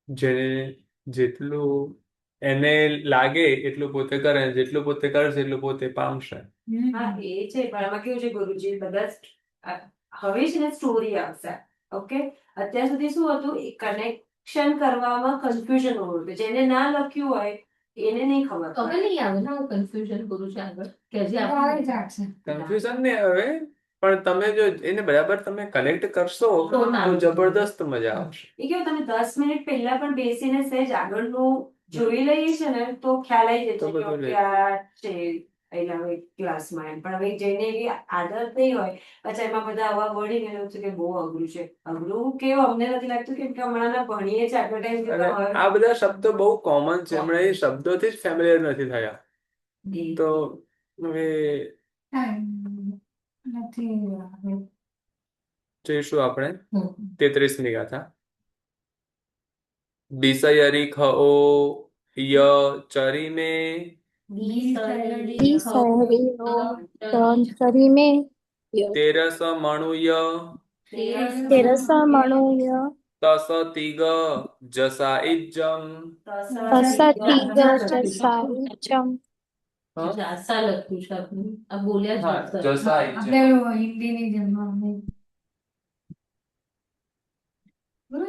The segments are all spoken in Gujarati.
જેને જેટલું એને લાગે એટલું પોતે કરે, જેટલું પોતે કરશે એટલું પોતે પામશે. હા એ છે, પણ આમાં કેવું છે ગુરુજી, બધા હવે છે ને સ્ટોરી આવશે. ઓકે, અત્યાર સુધી શું હતું, કનેક્શન કરવામાં કન્ફ્યુઝન હોતું, જેને ના લખ્યું હોય એને નહીં ખબર પડે. હવે નહીં આવે ને હું કન્ફ્યુઝન કરું છું આગળ કે હજી આવે જ આપણે કન્ફ્યુઝન નહીં આવે, પણ તમે જો એને બરાબર તમે કનેક્ટ કરશો તો તો જબરદસ્ત મજા આવશે. એ કેવું, તમે 10 મિનિટ પહેલા પણ બેસીને સહેજ આગળનું જોઈ લઈએ છે ને તો ખ્યાલ આવી તો જાય છે બધું કે આ છે એના ક્લાસમાં એમ. પણ હવે જેને એવી આદત નહીં હોય, પછી એમાં બધા આવા વળી ગયેલું છે કે બહુ અઘરું છે. અઘરું કેવું અમને નથી લાગતું, કેમ કે હમણાં ભણીએ છે આટલો ટાઈમ. અને આ બધા શબ્દો બહુ કોમન છે, હમણાં એ શબ્દોથી જ ફેમિલિયર નથી થયા. તો હવે જોઈશું આપણે 33મી ગાથા. બિસયરી ખઓ ય ચરીમે ईसहरियो तंत्रिमे તેરસ મણુય तेरसमणुय તસ તિગ જસા ઇજ્જમ. तसतिग जसाइचम જાસા લખ્યું છે આપણે, આ બોલ્યા હા, જાસા. જસા ઇજ્જમ. હિન્દીની જેમ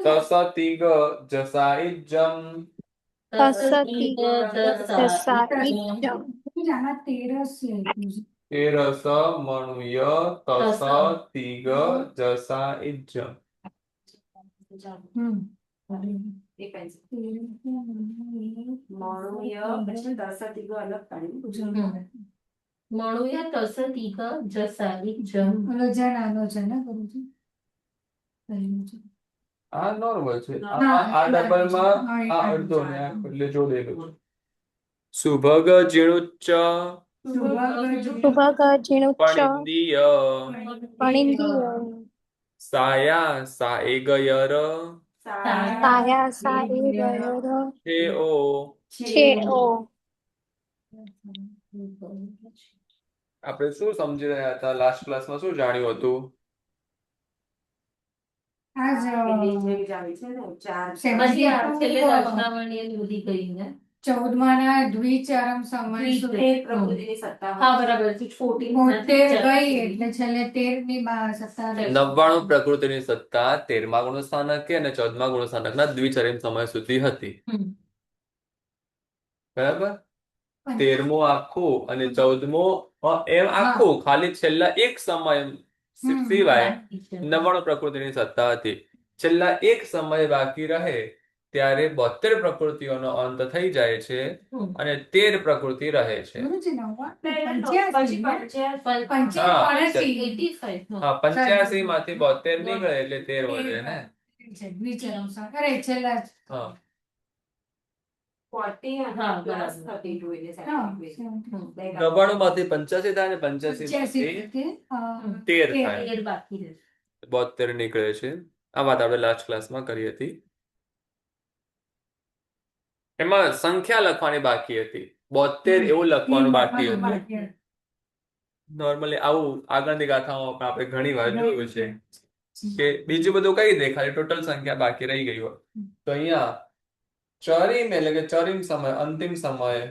તસ તિગ જસા ઇજ્જમ. तसतिग જસાઈચમ. जसाइचम તેરસ મણુય તસ તિગ જસા ઇજ્જમ. એક મણુય પછી દસતીગો અલગ પાડી. મણુય તસતિગ જસાઈચમ. આ નોર્મલ છે. આ ડબલમાં આ અડધો ને આ એટલે જોડેલું છે. સુભગ જીણુચ્ચ सुभग जिणुच्च પણિંદીય पणिन्द्रिय સાયા સાએગયર साया साएगयर છે ઓ. छेओ આપણે શું સમજી રહ્યા હતા લાસ્ટ ક્લાસમાં, શું જાણ્યું હતું? પછી આ છેલ્લે દર્શનાવલી ને બધી કરીને 14 દ્વિચરમ સમય સુધી પ્રકૃતિની સત્તા હા બરાબર છે. 73 ગઈ એટલે છેલ્લે 13 ની સત્તા 99 પ્રકૃતિની સત્તા 13મા ગુણસ્થાનકે અને 14મા ગુણસ્થાનકના દ્વિચરિમ સમય સુધી હતી. બરાબર. 13મું આખું અને 14મું એમ આખું, ખાલી છેલ્લા એક સમય સિવાય 99 પ્રકૃતિની સત્તા હતી. છેલ્લા એક સમય બાકી રહે ત્યારે 72 પ્રકૃતિઓનો અંત થઈ જાય છે અને 13 પ્રકૃતિ રહે છે. હા, 85 માંથી 72 નીકળે એટલે 13 વધે ને. હા, 99 માંથી 85 થાય ને 85 માંથી 13 થાય, બાકી રહે. 72 નીકળે છે. આ વાત આપણે લાસ્ટ ક્લાસમાં કરી હતી. એમાં સંખ્યા લખવાની બાકી હતી, 72 એવું લખવાનું બાકી હતું. નોર્મલી આવું આગળની ગાથામાં પણ આપણે ઘણી વાર જોયું છે કે બીજું બધું કહી દે, ખાલી ટોટલ સંખ્યા બાકી રહી ગઈ હોય. તો અહીંયા ચરીમ એટલે કે ચરીમ સમય, અંતિમ સમય.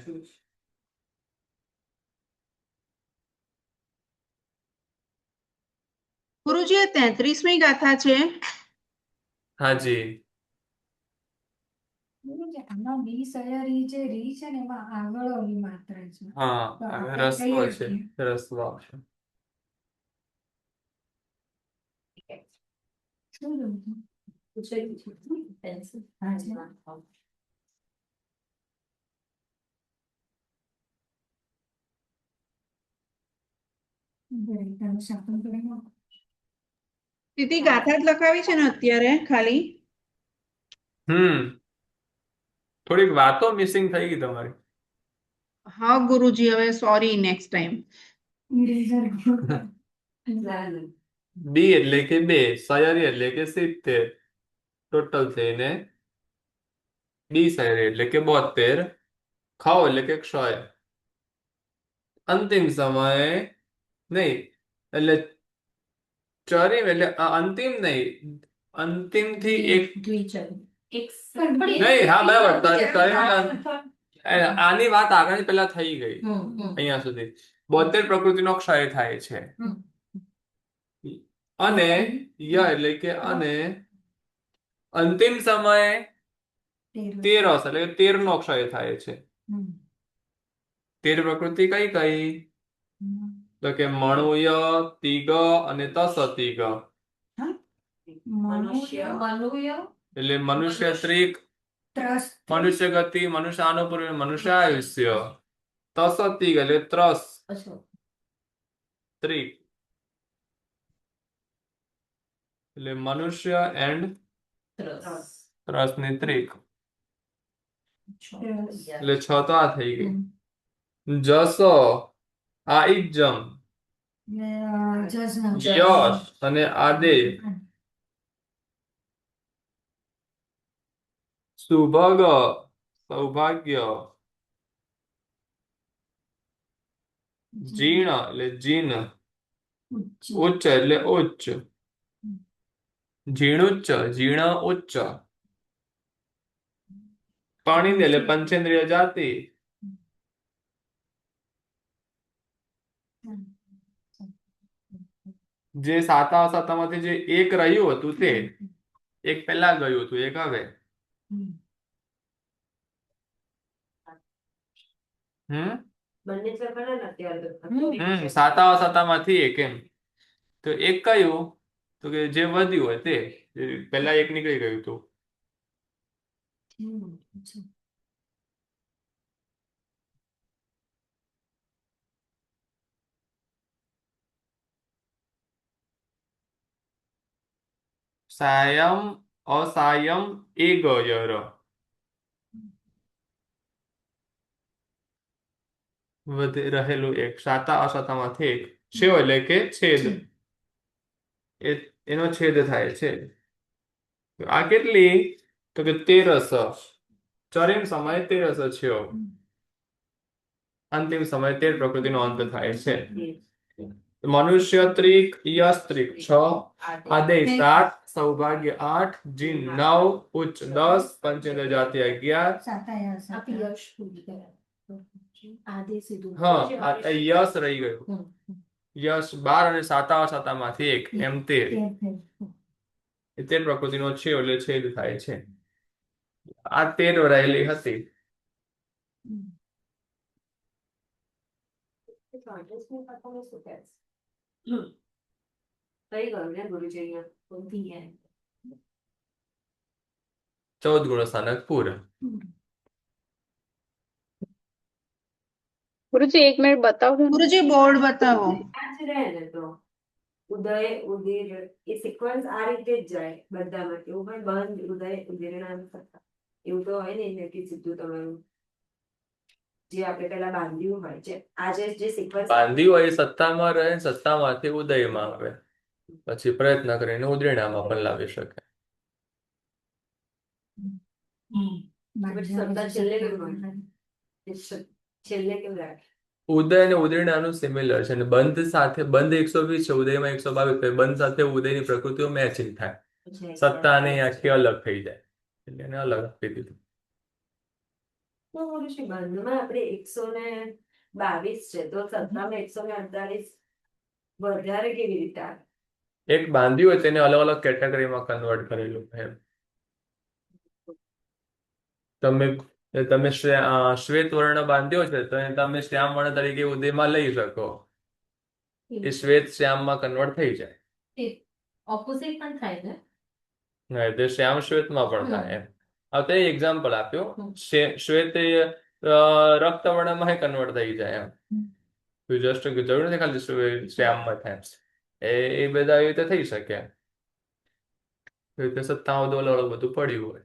ગુરુજી, આ 33મી ગાથા છે. હાજી. આમાં બિસયરી જે રી છે ને એમાં આગળ ઓલી માત્રા છે. હા, રસ્વ છે, રસ્વ આવશે. સીધી ગાથા જ લખાવી છે ને અત્યારે ખાલી. થોડીક વાતો મિસિંગ થઈ ગઈ તમારી. હા ગુરુજી, હવે સોરી, નેક્સ્ટ ટાઈમ. બી એટલે કે 2, સયરી એટલે કે 70, ટોટલ થઈને બી સયરી એટલે કે 72, ખાઓ એટલે કે ક્ષય. અંતિમ સમયે નહીં, એટલે ચરીમ એટલે અંતિમ નહીં, અંતિમ થી એક એક નહીં, હા, બરાબર. આની વાત આગળ પેલા થઈ ગઈ અહીંયા સુધી. 72 પ્રકૃતિનો ક્ષય થાય છે. અને એટલે કે અને અંતિમ સમયે 13 એટલે કે 13 નો ક્ષય થાય છે. 13 પ્રકૃતિ કઈ કઈ? તો કે મણુય, તિગ અને તસતિગ. મનુષ્ય એટલે મનુષ્ય ત્રિક, મનુષ્ય ગતિ, મનુષ્ય અનુપૂર્વ, મનુષ્ય આયુષ્ય. તસતિગ એટલે ત્રસ ત્રિક એટલે મનુષ્ય એન્ડ ત્રસની ત્રિક એટલે 6 તો આ થઈ ગઈ. જસ આઈજમ યશ અને આદે સુભગ સૌભાગ્ય જીણ એટલે જીન ઉચ્ચ એટલે ઉચ્ચ ઝીણુચ્ચ જીણ ઉચ્ચ પાણી એટલે પંચેન્દ્રિય જાતિ જે સાતામાંથી જે એક રહ્યું હતું તે એક પહેલા ગયું હતું એક હવે બંને જ ખબર ને અત્યારે તો. સાતામાંથી એક એમ તો એક કયું તો કે જે વધ્યું હોય તે પહેલા એક નીકળી ગયું હતું સાયમ અસાયમ એ ગયર રહેલું એક સાતા અસાતામાંથી એક શેવ એટલે કે છેદ એનો છેદ થાય છે આ કેટલી તો કે 13 ચરમ સમય 13 છે અંતિમ સમય 13 પ્રકૃતિનો અંત થાય છે મનુષ્ય ત્રિક યશ ત્રિક 6 આદેય 7 સૌભાગ્ય 8 જીન 9 ઉચ્ચ 10 પંચેન્દ્ર જાતિ 11 હા આ યશ રહી ગયું યશ 12 અને સાતામાંથી એક એમ 13 પ્રકૃતિનો છે એટલે છેદ થાય છે આ 13 રહેલી હતી થઈ ગયું ને ગુરુજી અહીંયા. 14 ગુણ સ્થાનક પૂરા ગુરુજી 1 મિનિટ બતાવજો ને. ગુરુજી બોર્ડ બતાવો. આ જ રહે ને તો ઉદય ઉદિર એ સિક્વન્સ આ રીતે જ જાય બધામાં એવું હોય બંધ ઉદય ઉદિરનામ સત્તા એવું તો હોય ને કે સીધું તમારું જે આપણે પેલા બાંધ્યું હોય છે આજે જે સિક્વન્સ બાંધી હોય સત્તામાં રહે સત્તામાંથી ઉદયમાં આવે પછી પ્રયત્ન કરીને ઉદયનામાં પણ લાવી શકે સત્તા છેલ્લે કેમ હોય છેલ્લે કેમ રાખે ઉદય અને ઉદયનાનું સિમિલર છે અને બંધ સાથે બંધ 120 છે ઉદયમાં 122 બંધ સાથે ઉદયની પ્રકૃતિઓ મેચિંગ થાય સત્તા અને આખી અલગ થઈ જાય એટલે એને અલગ આપી દીધું તો બોલું છું બંધમાં આપણે 122 છે તો સત્તામાં 148 વધારે કેવી રીતે આવે એક બાંધ્યું હોય તેને અલગ અલગ કેટેગરીમાં કન્વર્ટ કરેલું એમ તમે શ્વેત વર્ણ બાંધ્યો છે તો તમે શ્યામ વર્ણ તરીકે ઉદયમાં લઈ શકો એ શ્વેત શ્યામમાં કન્વર્ટ થઈ જાય ઓપોઝિટ પણ થાય ને હા તે શ્યામ શ્વેતમાં પણ થાય એમ આ તો એક્ઝામ્પલ આપ્યો શ્વેત રક્ત વર્ણમાં કન્વર્ટ થઈ જાય એમ જસ્ટ જરૂર નથી ખાલી શ્યામમાં થાય એ બધા એવી રીતે થઈ શકે એવી રીતે સત્તાઓ અલગ બધું પડ્યું હોય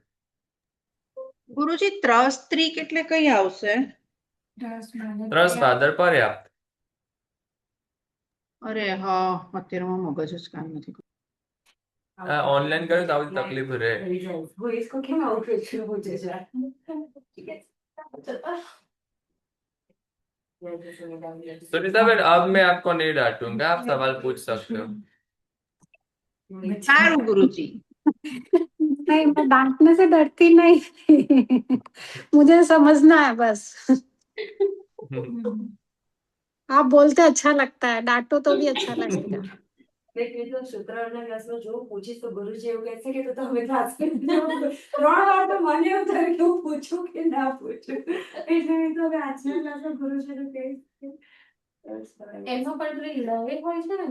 ગુરુજી ત્રસ ત્રિક એટલે કઈ આવશે? ત્રસ ભાદર પર્યાપ્ત અરે હા અત્યારે મગજ જ કામ નથી કરતું. ઓનલાઈન કર્યું તો આવી તકલીફ રહે वो इसको क्यों आउट क्वेश्चन पूछे जा ठीक है तो नीताबेन अब मैं आपको नहीं डांटूंगा आप सवाल पूछ सकते हो સારું ગુરુજી. नहीं, मैं डांटने से डरती नहीं। मुझे समझना है बस। आप बोलते अच्छा लगता है, डांटो तो भी अच्छा लगेगा। મેં કીધું શુક્રવારના ક્લાસમાં જો પૂછીશ તો ગુરુજી એવું કહેશે કે તો તમે ક્લાસ કરી દો. 3 વાર તો મને એવું થયું કે હું પૂછું કે ના પૂછું. એટલે મેં તો હવે આજના ક્લાસમાં ગુરુજીનું કહીશ. એમાં પણ પેલી લય હોય છે ને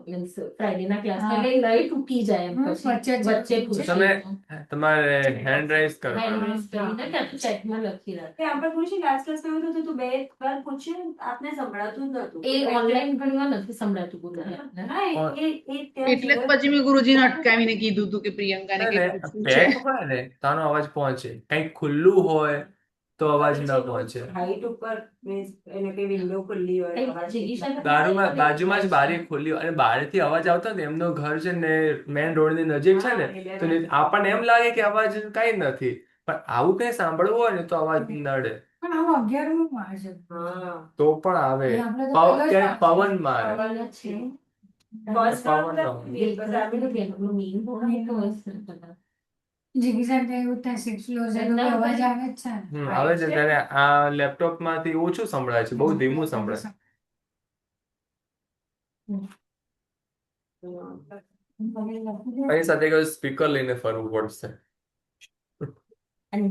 મીન્સ ફ્રાઈડેના ક્લાસમાં એટલે લય તૂટી જાય એમ પછી વચ્ચે પૂછે તમે તમારે હેન્ડ રાઇઝ કરો. હેન્ડ રેઝ કરીને ત્યાં ચેકમાં લખી રાખે. કે આપણે ગુરુજી લાસ્ટ ક્લાસમાં એવું થતું હતું 2 વાર પૂછ્યું આપને સંભળાતું જ નહોતું. એ ઓનલાઈન ઘણીવાર નથી સંભળાતું ગુરુજી આપને. હા, એ ત્યાં એટલે જ પછી મેં ગુરુજીને અટકાવીને કીધું હતું કે પ્રિયંકાને કઈ પૂછવું છે. પેક હોય ને તાનો અવાજ પહોંચે, કંઈક ખુલ્લું હોય તો અવાજ ન પહોંચે. હાઈટ ઉપર means એને કઈ વિન્ડો ખુલ્લી હોય કંઈક અવાજ જિગીશાને બાજુમાં જ બારી ખુલ્લી હોય અને બહારથી અવાજ આવતો ને એમનું ઘર છે ને મેઇન રોડની નજીક છે ને તો આપણને એમ લાગે કે અવાજ કઈ નથી, પણ આવું કઈ સાંભળવું હોય ને તો અવાજ નડે. પણ આવું 11 માં આવે છે. હા. તો પણ આવે, એ આપણે તો ક્યાંક પવન મારે. પવન જ છે. પવન પવન નો. મીન હોય તો હોય છે બધા. જીગીસા એવું થાય 6 ફ્લોર છે તો અવાજ આવે જ છે ને. આવે છે ત્યારે આ લેપટોપ માંથી ઓછું સંભળાય છે, બહુ ધીમું સંભળાય. એની સાથે કોઈ સ્પીકર લઈને ફરવું પડશે. અને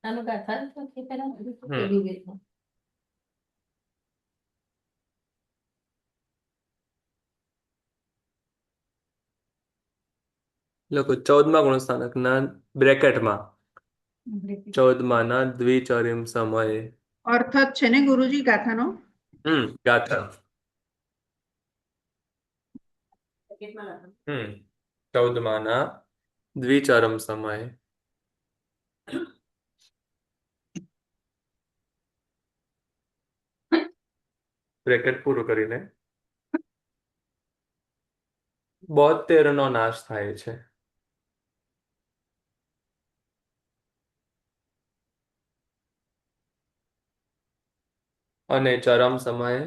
આનું ગાથા નથી પેલા એવી રીતના. લોકો 14મા ગુણસ્થાનકના બ્રેકેટમાં 14માના દ્વિચરિમ સમયે અર્થ જ છે ને ગુરુજી ગાથાનો? ગાથા. પેકેટમાં લખો. 14માના દ્વિચરમ સમયે બ્રેકેટ પૂરું કરીને 72નો નાશ થાય છે. અને ચરમ સમયે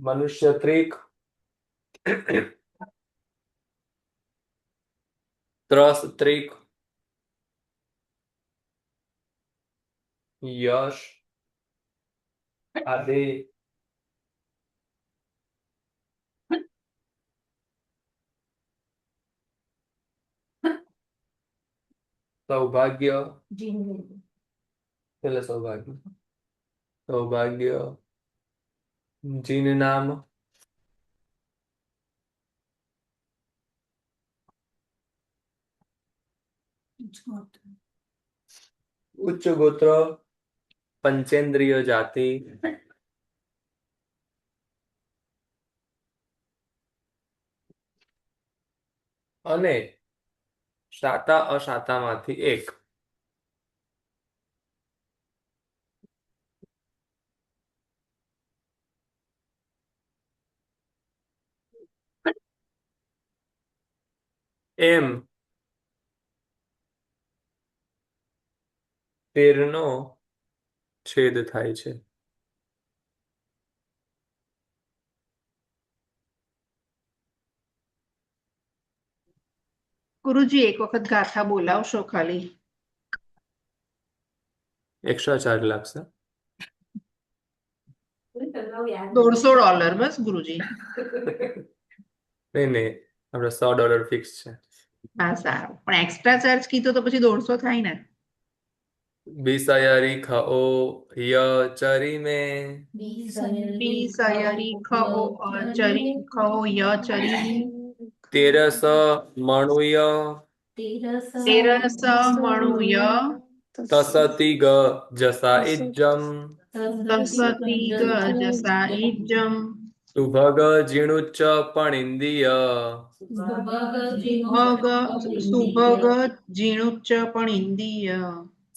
મનુષ્ય ત્રિક, ત્રસ ત્રિક, યશ આદિ સૌભાગ્ય, પેલા સૌભાગ્ય, જીન નામ, ઉચ્ચ ગોત્ર, પંચેન્દ્રિય જાતિ, અને શાતા અશાતામાંથી એક. એમ 13નો છેદ થાય છે. ગુરુજી એક વખત ગાથા બોલાવશો ખાલી? એક્સ્ટ્રા ચાર્જ લાગશે. $150 બસ ગુરુજી. નહીં આપણે $100 ફિક્સ છે. હા સારું, પણ એક્સ્ટ્રા ચાર્જ કીધો તો પછી 150 થાય ને? બિસયરી ખઓ ય ચરી મે બી સયરી ખઓ ચરી ખઓ ય ચરી 13 મણુય તેરસ મણુય તસતિ ગ જસા ઇજ્જમ તસતી ગજસા ઇજ્જમ સુભગ જીણુચ્ચ પણિન્દિય સુભગ જીણુચ્ચ પણ ઇન્દિય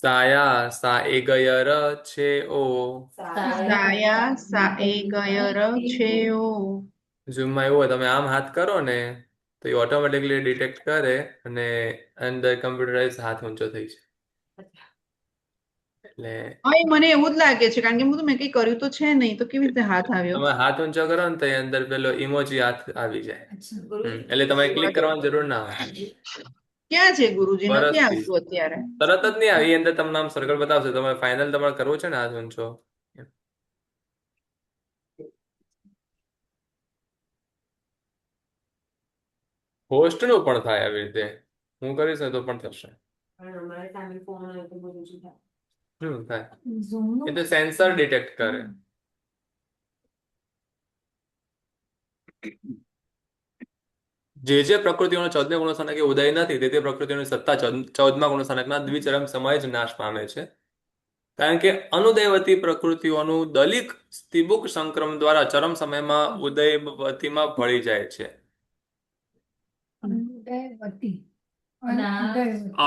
સાયા સા એ ગયર છે ઓ. સાયા સા એ ગયર છે ઓ. ઝૂમમાં એવું હોય તમે આમ હાથ કરો ને તો એ ઓટોમેટિકલી ડિટેક્ટ કરે અને અંદર કમ્પ્યુટરાઇઝ હાથ ઊંચો થઈ જાય. એટલે હા એ મને એવું જ લાગે છે કારણ કે મેં કઈ કર્યું તો છે નહીં તો કેવી રીતે હાથ આવ્યો તમે હાથ ઊંચો કરો ને તો એ અંદર પેલો ઇમોજી હાથ આવી જાય. એટલે તમારે ક્લિક કરવાની જરૂર ના હોય. ક્યાં છે ગુરુજી નથી બરસથી આવતું અત્યારે તરત જ નહીં આવી, અંદર તમને આમ સર્કલ બતાવશે. તમારે ફાઇનલ તમારે કરવો છે ને હાથ ઊંચો. હોસ્ટ નું પણ થાય આવી રીતે. હું કરીશ ને તો પણ થશે. પણ અમારે સામે ફોન હોય તો ગુરુજી થાય. શું થાય? એ તો સેન્સર ડિટેક્ટ કરે. જે પ્રકૃતિઓનો 14 ગુણોત્સનક એ ઉદય નથી, તે પ્રકૃતિઓની સત્તા 14મા ગુણોત્સનકના દ્વિચરમ સમયે જ નાશ પામે છે. કારણ કે અનુદયવતી પ્રકૃતિઓનું દલિક સ્તિબુક સંક્રમ દ્વારા ચરમ સમયમાં ઉદયવતીમાં ભળી જાય છે.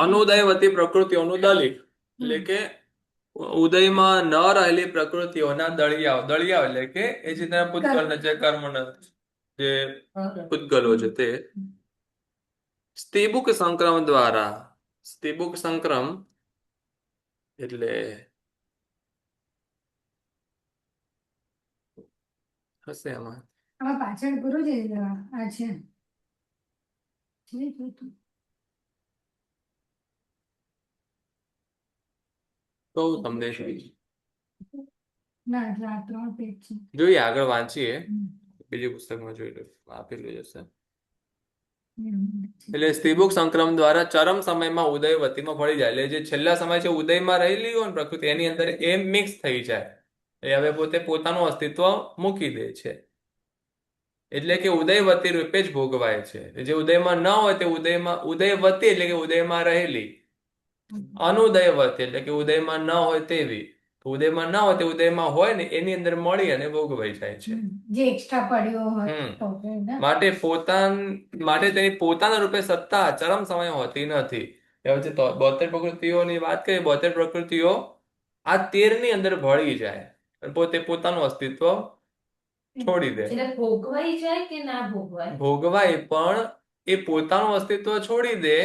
અનુદયવતી પ્રકૃતિઓનું દલિક એટલે કે ઉદયમાં ન રહેલી પ્રકૃતિઓના દળિયાઓ એટલે કે એ જે તેના પૂતગલ જે કર્મના જે પૂતગલો છે તે સ્તિબુક સંક્રમ દ્વારા, સ્તિબુક સંક્રમ એટલે હશે આમાં પાછળ ગુરુજી આ છે તો તમને ના એટલે આ 3 પેજ છે. જોઈએ, આગળ વાંચીએ. બીજી પુસ્તકમાં જોઈ લો, આપેલું જશે. એટલે સ્ત્રીબુક સંક્રમ દ્વારા ચરમ સમયમાં ઉદયવતીમાં ભળી જાય. એટલે જે છેલ્લા સમય છે ઉદયમાં રહેલી હોય ને પ્રકૃતિ, એની અંદર એ મિક્સ થઈ જાય. એ હવે પોતે પોતાનું અસ્તિત્વ મૂકી દે છે. એટલે કે ઉદયવતી રૂપે જ ભોગવાય છે. જે ઉદયમાં ન હોય તે ઉદયવતી એટલે કે ઉદયમાં રહેલી, અનુદયવતી એટલે કે ઉદયમાં ન હોય તેવી. ઉદયમાં ના હોય તે ઉદયમાં હોય ને એની અંદર મળી અને ભોગવાઈ જાય છે. જે એક્સ્ટ્રા પડ્યો હોય માટે તેની પોતાના રૂપે સત્તા ચરમ સમય હોતી નથી. હવે જે 72 પ્રકૃતિઓની વાત કરીએ, 72 પ્રકૃતિઓ આ 13 ની અંદર ભળી જાય અને પોતે પોતાનું અસ્તિત્વ છોડી દે. એટલે ભોગવાઈ જાય કે ના ભોગવાય? ભોગવાય પણ એ પોતાનું અસ્તિત્વ છોડી દે,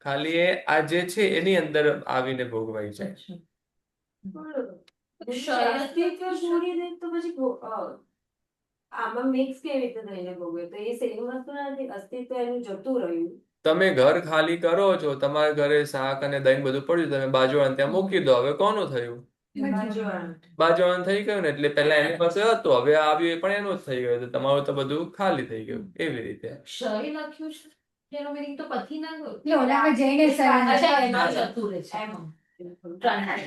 ખાલી એ આ જે છે એની અંદર આવીને ભોગવાઈ જાય. અસ્તિત્વ છોડી દે તો પછી આમાં મિક્સ કેવી રીતે થઈને ભોગવે? તો એ સેમ વસ્તુ નથી, અસ્તિત્વ એનું જતું રહ્યું. તમે ઘર ખાલી કરો છો, તમારા ઘરે શાક અને દહીં બધું પડ્યું, તમે બાજુવાળાને ત્યાં મૂકી દો, હવે કોનું થયું? બાજુવાળાનું થઈ ગયું ને. એટલે પહેલા એની પાસે હતું, હવે આવ્યું એ પણ એનું જ થઈ ગયું. તો તમારું તો બધું ખાલી થઈ ગયું. એવી રીતે ક્ષય લખ્યું છે, એનો meaning તો પછી ના ગયું. ઓલામાં જઈને અચ્છા, એમાં જતું રહે છે.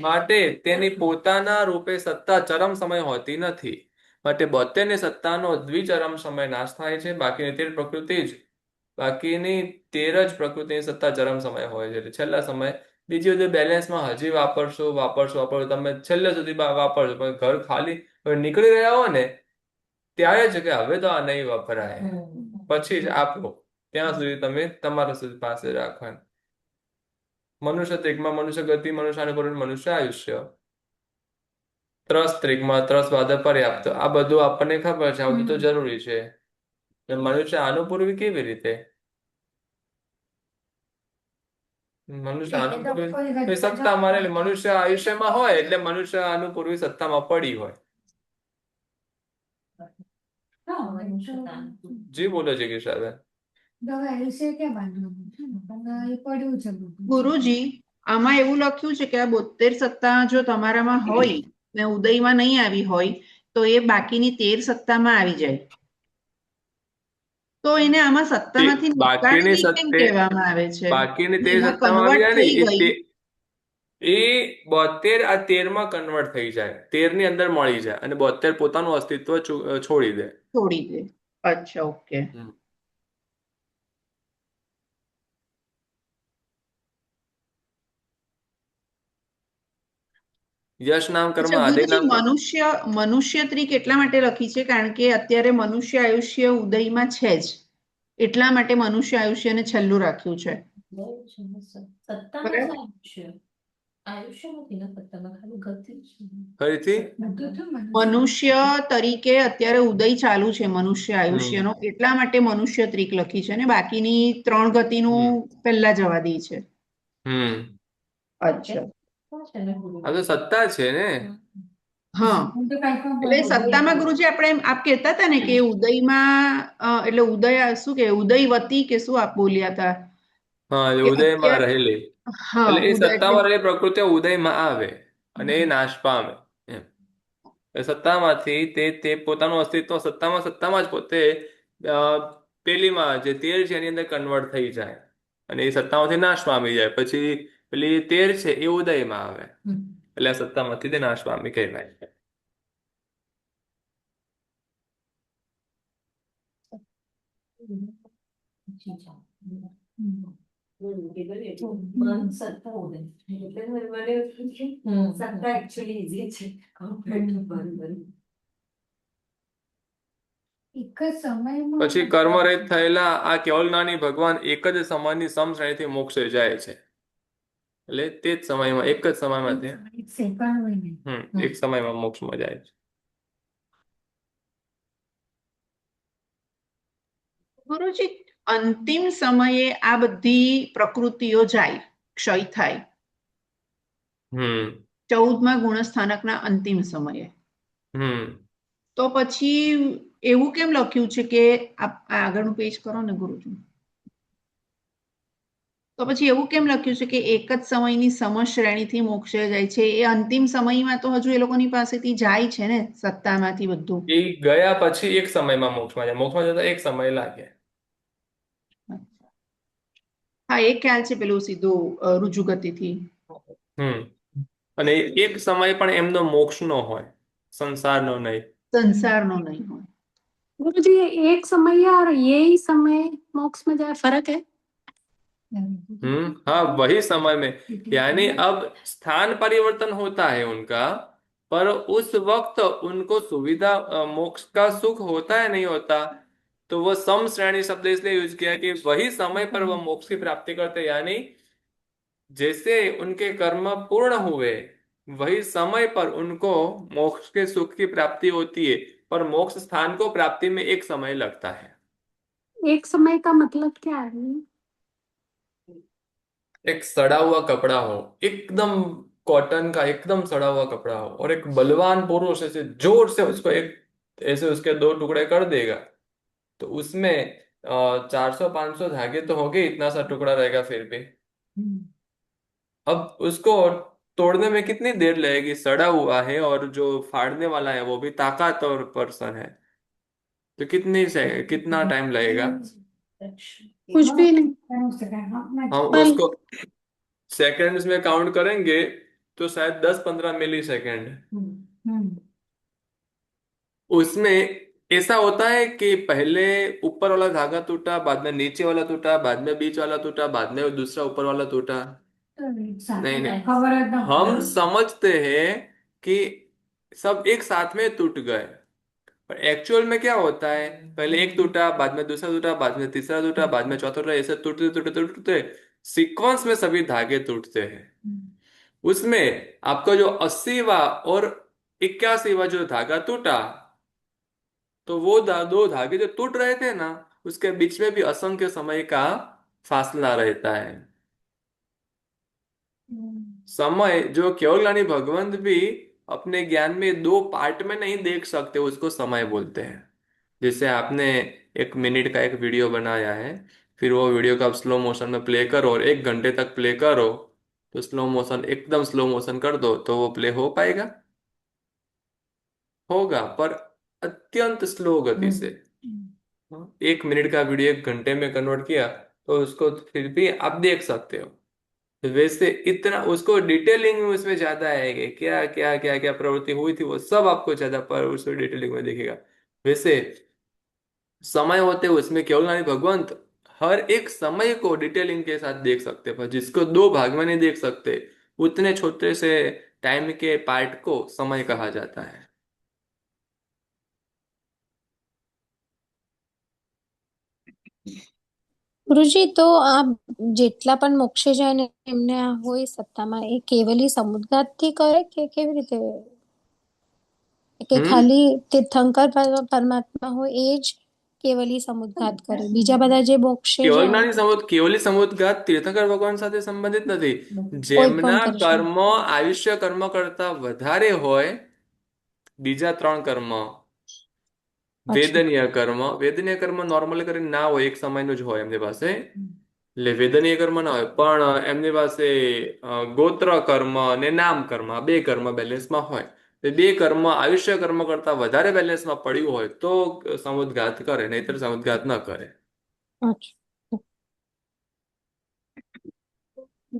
માટે તેની પોતાના રૂપે સત્તા ચરમ સમય હોતી નથી. માટે 72 ની સત્તાનો દ્વિચરમ સમય નાશ થાય છે. બાકીની 13 જ પ્રકૃતિની સત્તા ચરમ સમય હોય છે. એટલે છેલ્લા સમય બીજી બધી બેલેન્સમાં હજી વાપરશો. તમે છેલ્લે સુધી વાપરશો, પણ ઘર ખાલી નીકળી રહ્યા હો ને ત્યારે જ કે હવે તો આ નહીં વપરાય, પછી જ આપો. ત્યાં સુધી તમે તમારા સુધી પાસે રાખવાનું. મનુષ્ય ત્રિકમાં મનુષ્ય ગતિ, મનુષ્ય અનુકૂળ, મનુષ્ય આયુષ્ય. ત્રસ ત્રિકમાં ત્રસ બાદ પર્યાપ્ત. આ બધું આપણને ખબર છે, આ બધું તો જરૂરી છે. મનુષ્ય અનુપૂર્વી કેવી રીતે? મનુષ્ય અનુપૂર્વી સત્તામાં એટલે મનુષ્ય આયુષ્યમાં હોય એટલે મનુષ્ય અનુપૂર્વી સત્તામાં પડી હોય. જી બોલો છે કિશાબેન. ગુરુજી આમાં એવું લખ્યું છે કે આ 72 સત્તા જો તમારામાં હોય ને ઉદયમાં નહીં આવી હોય તો એ બાકીની 13 સત્તામાં આવી જાય. તો એને આમાં સત્તામાંથી નીકાળેલી કેમ કહેવામાં આવે છે? બાકીની 13 સત્તામાં આવી જાય ને એ 72 આ 13 માં કન્વર્ટ થઈ જાય, 13 ની અંદર મળી જાય અને 72 પોતાનું અસ્તિત્વ છોડી દે. અચ્છા, ઓકે. યશ નામ કર્મ આદિ નામ. મનુષ્ય ત્રિક એટલા માટે લખી છે કારણ કે અત્યારે મનુષ્ય આયુષ્ય ઉદયમાં છે જ, એટલા માટે મનુષ્ય આયુષ્યને છેલ્લું રાખ્યું છે. મનુષ્ય તરીકે અત્યારે ઉદય ચાલુ છે મનુષ્ય આયુષ્યનો, એટલા માટે મનુષ્ય ત્રિક લખી છે ને બાકીની 3 ગતિનું પહેલા જવા દે છે. અચ્છા. છે ને ગુરુ. આ તો સત્તા છે ને. હા એટલે સત્તામાં ગુરુજી આપણે આપ કહેતા હતા ને કે ઉદયમાં એટલે ઉદય શું કે ઉદયવતી કે શું આપ બોલ્યા હતા હા, એ કે ઉદયમાં અત્યારે રહેલી. હા એટલે એ ઉદય એટલે સત્તામાં રહેલી પ્રકૃતિ ઉદયમાં આવે અને એ નાશ પામે એમ. એ સત્તામાંથી તે પોતાનું અસ્તિત્વ સત્તામાં જ પોતે અ, પેલીમાં જે તેર છે એની અંદર કન્વર્ટ થઈ જાય અને એ સત્તામાંથી નાશ પામી જાય. પછી પેલી તેર છે એ ઉદયમાં આવે એટલે આ સત્તામાંથી તે નાશ પામી કહેવાય. કીધું ને એટલું મન સત્તા ઉદય. એટલે મને એવું થયું કે સત્તા actually easy છે compared to મન. એક જ સમયમાં પછી કર્મરહિત થયેલા આ કેવલ જ્ઞાની ભગવાન એક જ સમયની સમશ્રેણીથી મોક્ષે જાય છે. એટલે તે જ સમયમાં એક જ સમયમાં તે એક સેકન્ડ હોય ને એક સમયમાં મોક્ષમાં જાય છે. ગુરુજી અંતિમ સમયે આ બધી પ્રકૃતિઓ જાય ક્ષય થાય હમ 14મા ગુણસ્થાનકના અંતિમ સમયે હમ તો પછી એવું કેમ લખ્યું છે કે આ આગળનું પેજ કરો ને ગુરુજી. તો પછી એવું કેમ લખ્યું છે કે એક જ સમયની સમશ્રેણીથી મોક્ષે જાય છે? એ અંતિમ સમયમાં તો હજુ એ લોકોની પાસેથી જાય છે ને સત્તામાંથી બધું. એ ગયા પછી એક સમયમાં મોક્ષમાં જાય. મોક્ષમાં જતા એક સમય લાગે. હા એ ખ્યાલ છે પેલું સીધું રુજુગતિથી. હમ અને એક સમય પણ એમનો મોક્ષનો હોય, સંસારનો નહીં. સંસારનો નહીં હોય. गुरुजी ये एक समय है और यही समय मोक्ष में जाए, फर्क है? हाँ, वही समय में, यानी अब स्थान परिवर्तन होता है उनका, पर उस वक्त उनको सुविधा मोक्ष का सुख होता है नहीं होता, तो वह सम श्रेणी शब्द इसलिए यूज किया कि वही समय पर वह मोक्ष की प्राप्ति करते, यानी जैसे उनके कर्म पूर्ण हुए वही समय पर उनको मोक्ष के सुख की प्राप्ति होती है, पर मोक्ष स्थान को प्राप्ति में एक समय लगता है. एक समय का मतलब क्या है? एक सड़ा हुआ कपड़ा हो, एकदम कॉटन का एकदम सड़ा हुआ कपड़ा हो, और एक बलवान पुरुष ऐसे जोर से उसको एक ऐसे उसके दो टुकड़े कर देगा, तो उसमें 400-500 धागे तो होंगे, इतना सा टुकड़ा रहेगा फिर भी. अब उसको तोड़ने में कितनी देर लगेगी? सड़ा हुआ है और जो फाड़ने वाला है वो भी ताकतवर पर्सन है, तो कितना टाइम लगेगा? कुछ भी नहीं। हम पल। उसको सेकंड्स में काउंट करेंगे तो शायद 10-15 मिली सेकेंड. उसमें ऐसा होता है कि पहले ऊपर वाला धागा टूटा, बाद में नीचे वाला टूटा, बाद में बीच वाला टूटा, बाद में दूसरा ऊपर वाला टूटा. नहीं नहीं, हम समझते हैं कि सब एक साथ में टूट गए, पर एक्चुअल में क्या होता है? पहले एक टूटा, बाद में दूसरा टूटा, बाद में तीसरा टूटा, बाद में चौथा टूटा, ऐसे टूटते टूटते टूटते सीक्वेंस में सभी धागे टूटते हैं. उसमें आपका जो 80वां और 81वां जो धागा टूटा, तो वो दो धागे जो टूट रहे थे ना, उसके बीच में भी असंख्य समय का फासला रहता है. समय जो केवलज्ञानी भगवंत भी अपने ज्ञान में 2 पार्ट में नहीं देख सकते, उसको समय बोलते हैं. जैसे आपने 1 मिनट का एक वीडियो बनाया है, फिर वो वीडियो का आप स्लो मोशन में प्ले करो और 1 घंटे तक प्ले करो, तो स्लो मोशन एकदम स्लो मोशन कर दो तो वो प्ले हो पाएगा? होगा, पर अत्यंत स्लो गति से. 1 मिनट का वीडियो 1 घंटे में कन्वर्ट किया तो उसको फिर भी आप देख सकते हो. तो वैसे इतना उसको डिटेलिंग में उसमें ज्यादा आएगा, क्या क्या क्या क्या प्रवृत्ति हुई थी वो सब आपको ज्यादा पर उसमें डिटेलिंग में दिखेगा. वैसे समय होते उसमें केवल भगवंत हर एक समय को डिटेलिंग के साथ देख सकते, पर जिसको 2 भाग में नहीं देख सकते, उतने छोटे से टाइम के पार्ट को समय कहा जाता है. ગુરુજી તો આ જેટલા પણ મોક્ષે જાય ને એમને આ હોય સત્તામાં એ કેવલી સમુદ્રથી કરે કે કેવી રીતે કે ખાલી તીર્થંકર પરમાત્મા હોય એ જ કેવલી સમુદ્ઘાત કરે? બીજા બધા જે મોક્ષે જાય કેવલી સમુદ્ઘાત તીર્થંકર ભગવાન સાથે સંબંધિત નથી. કોઈ પણ જેમના કરી શકે. કર્મ આયુષ્ય કર્મ કરતા વધારે હોય, બીજા 3 કર્મ, અચ્છા. વેદનીય કર્મ નોર્મલી કરીને ના હોય, એક સમયનું જ હોય એમની પાસે, એટલે વેદનીય કર્મ ના હોય, પણ એમની પાસે ગોત્ર કર્મ અને નામ કર્મ, આ 2 કર્મ બેલેન્સમાં હોય. એ 2 કર્મ આયુષ્ય કર્મ કરતા વધારે બેલેન્સમાં પડ્યું હોય તો સમુદ્ઘાત કરે, નહીતર સમુદ્ઘાત ન કરે. અચ્છા.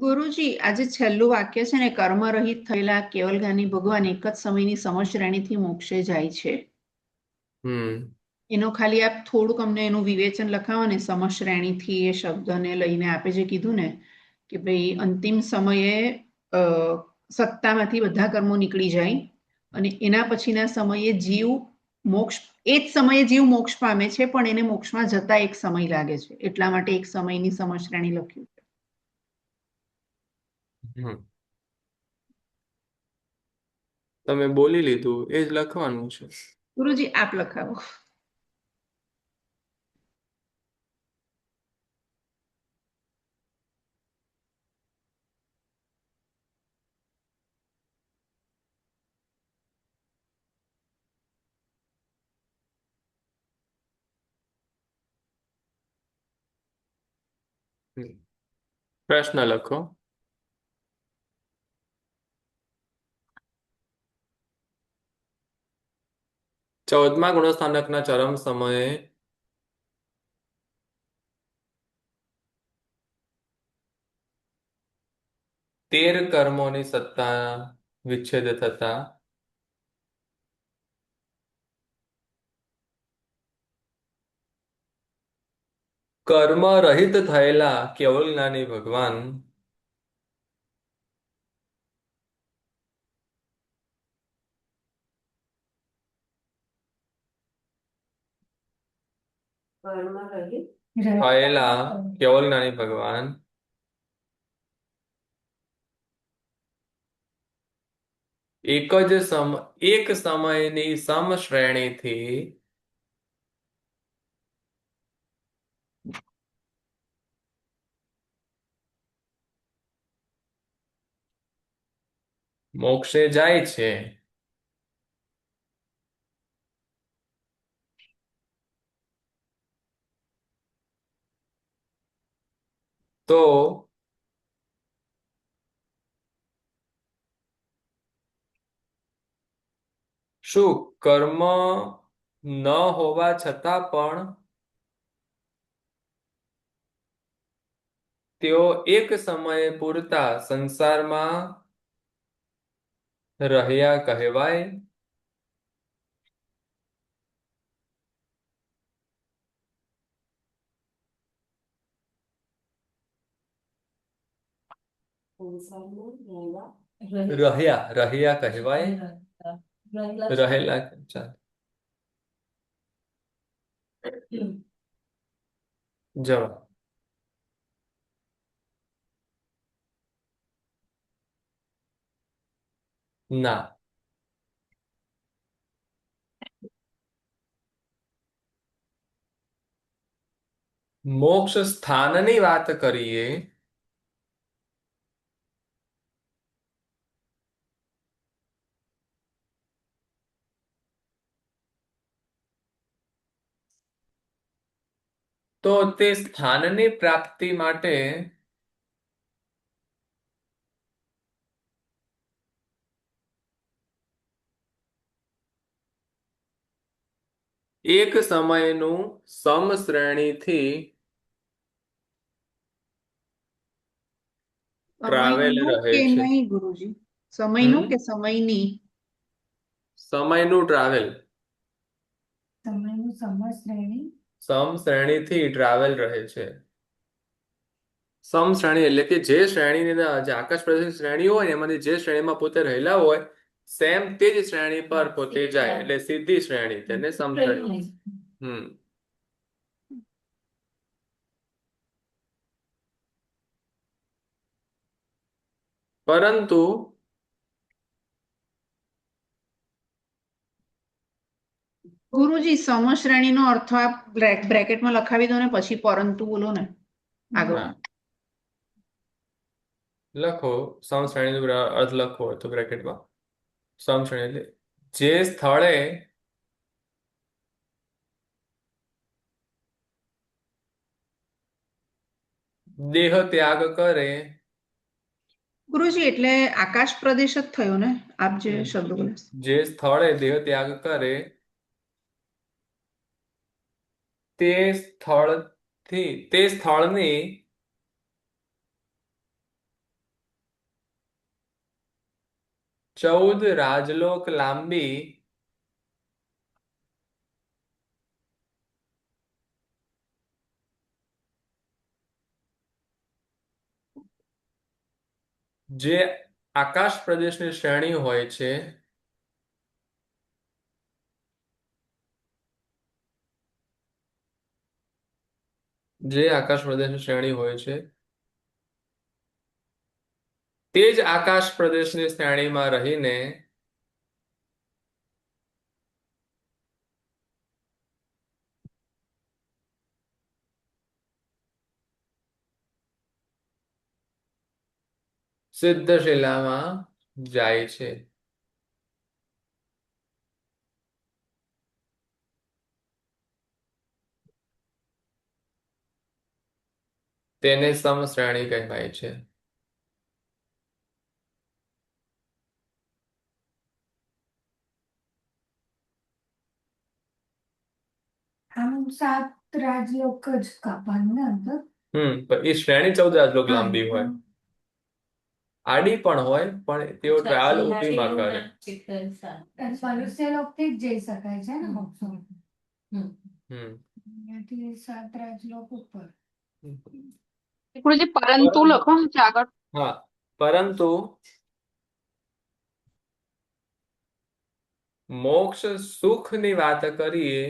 ગુરુજી, આજે છેલ્લું વાક્ય છે ને, કર્મરહિત થયેલા કેવલજ્ઞાની ભગવાન એક જ સમયની સમશ્રેણીથી મોક્ષે જાય છે. હમ એનો ખાલી આપ થોડુંક અમને એનું વિવેચન લખાવો ને, સમશ્રેણીથી એ શબ્દને લઈને આપે જે કીધું ને કે ભાઈ અંતિમ સમયે સત્તામાંથી બધા કર્મો નીકળી જાય અને એના પછીના સમયે જીવ મોક્ષ, એ જ સમયે જીવ મોક્ષ પામે છે, પણ એને મોક્ષમાં જતા એક સમય લાગે છે, એટલા માટે એક સમયની સમશ્રેણી લખ્યું છે. હમ તમે બોલી લીધું એ જ લખવાનું છે. ગુરુજી, આપ લખાવો. પ્રશ્ન લખો. ચૌદમા ગુણસ્થાનકના ચરમ સમયે તેર કર્મોની સત્તા વિચ્છેદ થતા કર્મ રહિત થયેલા કેવલ જ્ઞાની ભગવાન થયેલા કેવલ જ્ઞાની ભગવાન એક સમયની સમશ્રેણીથી મોક્ષે જાય છે. તો શું કર્મ ન હોવા છતાં પણ તેઓ એક સમયે પૂરતા સંસારમાં રહ્યા કહેવાય? રહ્યા કહેવાય? રહેલા, ચાલ જવાબ. ના. મોક્ષ સ્થાનની વાત કરીએ તો તે સ્થાનની પ્રાપ્તિ માટે એક સમયનું સમશ્રેણીથી ટ્રાવેલ સમયનું રહે કે છે. નહીં ગુરુજી? સમયનું કે સમયની? સમયનું ટ્રાવેલ, સમયનું સમશ્રેણી સમશ્રેણીથી ટ્રાવેલ રહે છે. સમશ્રેણી એટલે કે જે શ્રેણીની અંદર, જે આકાશ પ્રદેશની શ્રેણી હોય ને, એમાંથી જે શ્રેણીમાં પોતે રહેલા હોય, સેમ તે જ શ્રેણી પર પોતે જાય, એટલે સીધી શ્રેણી, તેને સમશ્રેણી. પરંતુ ગુરુજી સમશ્રેણીનો અર્થ આપ બ્રેકેટમાં લખાવી દો ને પછી પરંતુ બોલો ને આગળ. હા લખો સમશ્રેણીનો અર્થ લખો તો બ્રેકેટમાં સમશ્રેણી એટલે જે સ્થળે દેહ ત્યાગ કરે ગુરુજી એટલે આકાશ પ્રદેશ જ થયો ને આપ જે શબ્દ બોલે. જે સ્થળે દેહ ત્યાગ કરે તે સ્થળની ચૌદ રાજલોક લાંબી જે આકાશ પ્રદેશની શ્રેણી હોય છે જે આકાશ પ્રદેશની શ્રેણી હોય છે તે જ આકાશ પ્રદેશની શ્રેણીમાં રહીને સિદ્ધશિલામાં જાય છે. તેને સમશ્રેણી કહેવાય છે. આમ 7 રાજલોક જ કાપવાનું ને અંદર. પણ એ શ્રેણી 14 રાજલોક લાંબી હોય. આડી પણ હોય પણ તેઓ ટ્રાયલ ઊભીમાં કરે. મનુષ્યલોકથી જ જઈ શકાય છે ને મોક્ષમાં. હમ ત્યાંથી 7 રાજલોક ઉપર. ગુરુજી પરંતુ લખો ને આગળ. હા પરંતુ મોક્ષ સુખની વાત કરીએ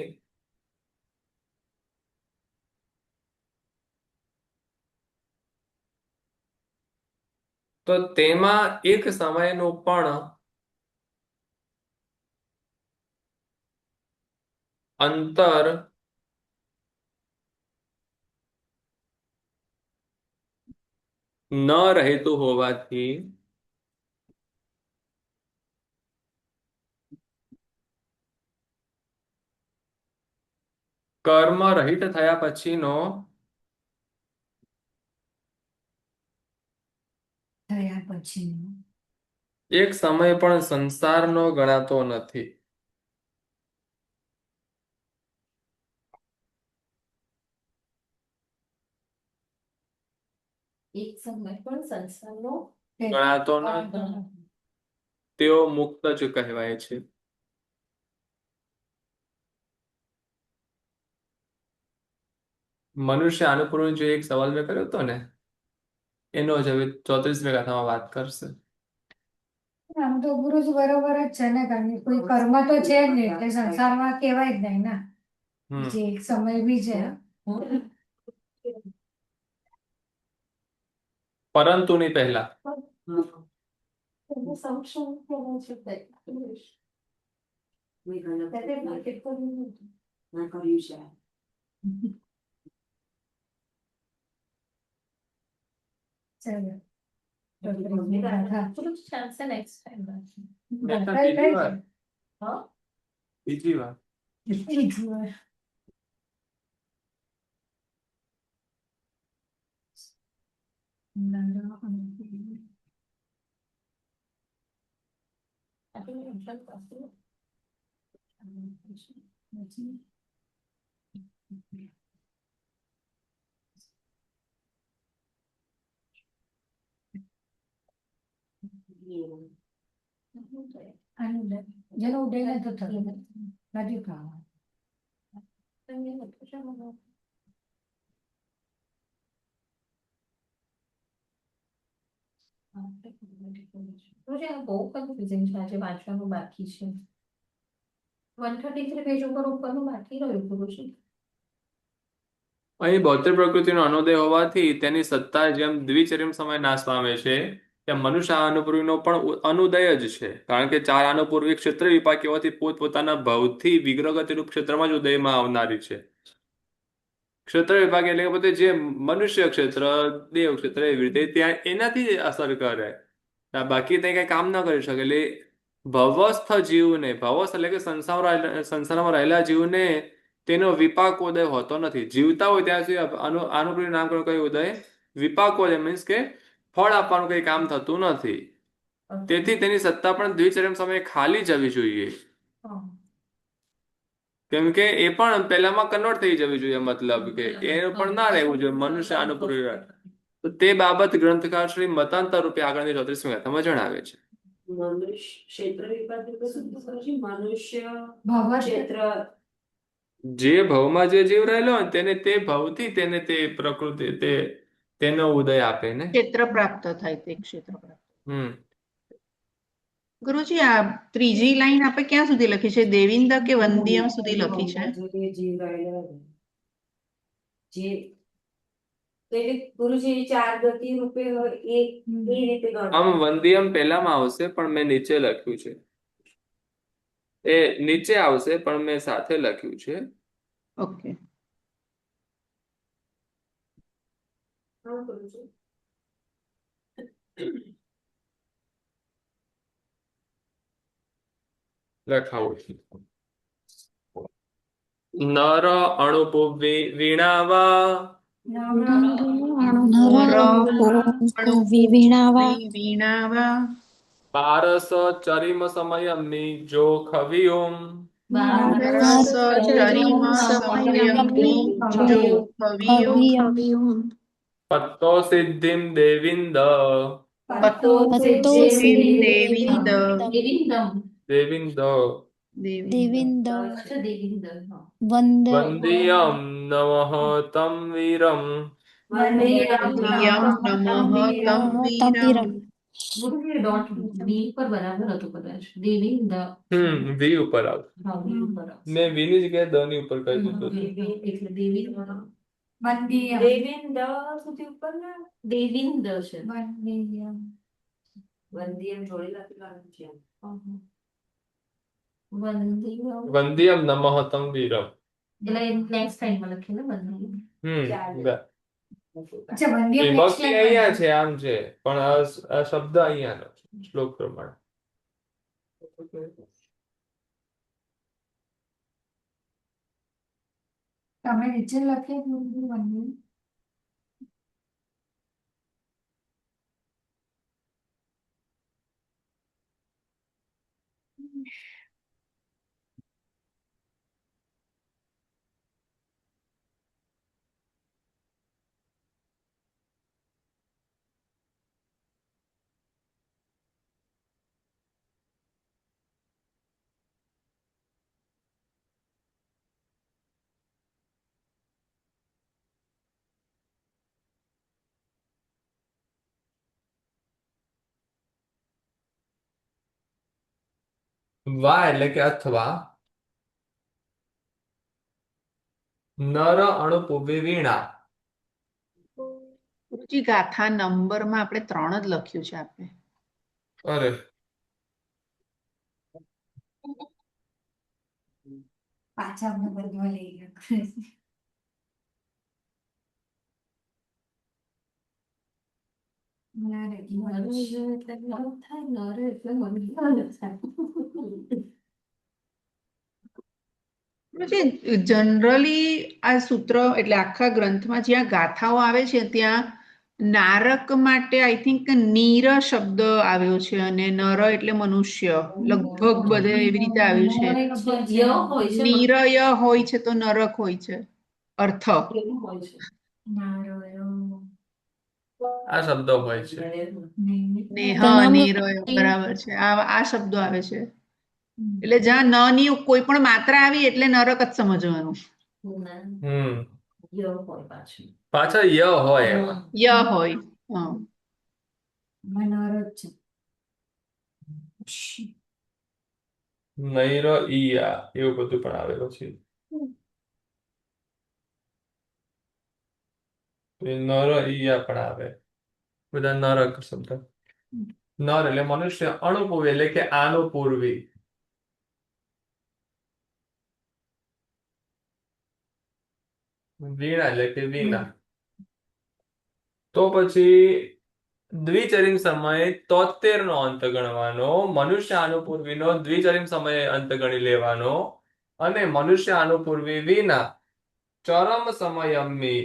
તો તેમાં એક સમયનું પણ અંતર ન રહેતું હોવાથી કર્મ રહિત થયા પછીનો થયા પછી એક સમય પણ સંસારનો ગણાતો નથી. એક સમય પણ સંસારનો ગણાતો નથી. તેઓ મુક્ત જ કહેવાય છે. મનુષ્ય અનુપૂર્ણ જે એક સવાલ મેં કર્યો હતો ને એનો જ હવે 34મી ગાથામાં વાત કરશે. આમ તો ગુરુજી બરોબર જ છે ને, કારણ કે કોઈ કર્મ તો છે જ નહીં એટલે સંસારમાં કહેવાય જ નહીં ને. જે એક સમય બી છે. પરંતુ ની પહેલા ચાલો. ચાલશે નેક્સ્ટ ટાઈમ. બીજી વાર બીજી વાર જેનો ઉદય નથી થતો નથી ખાવા. બહુ કન્ફ્યુઝિંગ છે આજે વાંચવાનું બાકી છે. 133 પેજ ઉપરનું બાકી રહ્યું ગુરુજી. અહીં ભૌતિક પ્રકૃતિનો અનુદય હોવાથી તેની સત્તા જેમ દ્વિચર્યમ સમય નાશ પામે છે ત્યાં મનુષ્ય અનુપૂર્વીનો પણ અનુદય જ છે, કારણ કે ચાર અનુપૂર્વી ક્ષેત્ર વિપાક હોવાથી પોતપોતાના ભાવથી વિગ્રહગતિરૂપ ક્ષેત્રમાં જ ઉદયમાં આવનારી છે. ક્ષેત્ર વિભાગ એટલે કે બધે જે મનુષ્ય ક્ષેત્ર, દેવ ક્ષેત્ર એવી રીતે ત્યાં એનાથી જ અસર કરે. બાકી ત્યાં કઈ કામ ન કરી શકે. એટલે ભવસ્થ જીવને, ભવસ્થ એટલે કે સંસારમાં રહેલા જીવને તેનો વિપાકોદય હોતો નથી. જીવતા હોય ત્યાં સુધી અનુપૂર્વી નામકરણ કઈ ઉદય વિપાકોદય મીન્સ કે ફળ આપવાનું કઈ કામ થતું નથી. તેથી તેની સત્તા પણ દ્વિચરમ સમયે ખાલી જવી જોઈએ. કેમ કે એ પણ પહેલામાં કન્વર્ટ થઈ જવી જોઈએ, મતલબ કે એ પણ ના રહેવું જોઈએ મનુષ્ય અનુપૂર્વી. તો તે બાબત ગ્રંથકાર શ્રી મતાંતર રૂપે આગળની 34મી ગાથામાં જણાવે છે. મનુષ્ય ક્ષેત્ર વિભાગ એટલે શું થયું છે? મનુષ્ય ભવ ક્ષેત્ર જે ભવમાં જે જીવ રહેલો હોય તેને તે ભવથી તેને તે પ્રકૃતિ તેનો ઉદય આપે ને. ક્ષેત્ર પ્રાપ્ત થાય તે ક્ષેત્ર પ્રાપ્ત. હમ ગુરુજી, આ ત્રીજી લાઈન આપણે ક્યાં સુધી લખી છે? દેવિંદ કે વંદ્યમ સુધી લખી છે? જીવ રહેલા જે તો એટલે ગુરુજી એ ચાર ગતિ રૂપે હોય એ રીતે આમ ગણો. વંદિયમ પહેલામાં આવશે, પણ મેં નીચે લખ્યું છે. એ નીચે આવશે પણ મેં સાથે લખ્યું છે. ઓકે. હા, ગુરુજી. લખાવું છું. નર અણુપુ વીણાવા વિવીણાવા વીણાવા પારસ ચરિમ સમયમની જો ખવિયુમ રસ ચરિમ સમયમની જો કવિયો પત્તો સિદ્ધિમ દેવિંદ પતો સિદ્ધિમ દેવિંદ દેવિંદ દેવિંદ અચ્છા, દેવીન્દર. હા. વંદિયમ નમઃ તમ વીરમ યમ નમઃ તમ વીરમ. તંવીરમ ડોટ બી પર બરાબર હતું કદાચ. દેવીન્દર. વી ઉપર આવ. હા, વી ઉપર આવશે. મેં વીની જગ્યાએ દ ની ઉપર કહી દીધું હતું. એટલે દેવીન્દર. બંદીય દેવેન્દ સુધી ઉપર ને દેવીન્દર છે. બંદીય વંદિયમ જોડી લખેલું છે. વંદિયમ. વંદિયમ નમઃ તમ વીરમ. એટલે નેક્સ્ટ ટાઈમમાં લખીએ ને વંદિયમ. અચ્છા બંદીય વિભક્તિ અહીંયા છે, આમ છે, પણ આ શબ્દ અહીંયાનો છે શ્લોક પ્રમાણે. તમે નીચે લખી બંદી વા એટલે કે અથવા નર અણુપુભી વીણા. ગુરુજી, ગાથા નંબરમાં આપણે 3 જ લખ્યું છે આપણે. અરે પાછા આપણે બંધવા લઈ ગયા નરે એટલે લવ થાય, નરે એટલે વંદિયમ થાય. જનરલી આ સૂત્ર એટલે આખા ગ્રંથમાં જ્યાં ગાથાઓ આવે છે ત્યાં નારક માટે આઈ થિંક નીર શબ્દ આવ્યો છે અને નર એટલે મનુષ્ય, લગભગ બધે એવી રીતે આવ્યું છે. ય હોય છે. નીરય હોય છે તો નરક હોય છે અર્થ. એવું હોય છે. આ શબ્દો હોય છે. ને હા, નીરય બરાબર છે. આ શબ્દો આવે છે. એટલે જ્યાં ન ની કોઈ પણ માત્રા આવી એટલે નરક જ સમજવાનું. ય હોય પાછું. પાછળ ય હોય એમાં. ય હોય. હા. મનોરજ છે નૈર ઈયા એવું બધું પણ આવેલું છે. નર ઈયા પણ આવે, બધા નરક શબ્દ. નર એટલે મનુષ્ય, અનુપૂર્વી એટલે કે આનુપૂર્વી, વીણા એટલે કે વીણા. તો પછી દ્વિચરિમ સમયે 73 નો અંત ગણવાનો, મનુષ્ય અનુપૂર્વીનો દ્વિચરિમ સમયે અંત ગણી લેવાનો, અને મનુષ્ય અનુપૂર્વી વીના ચરમ સમયમી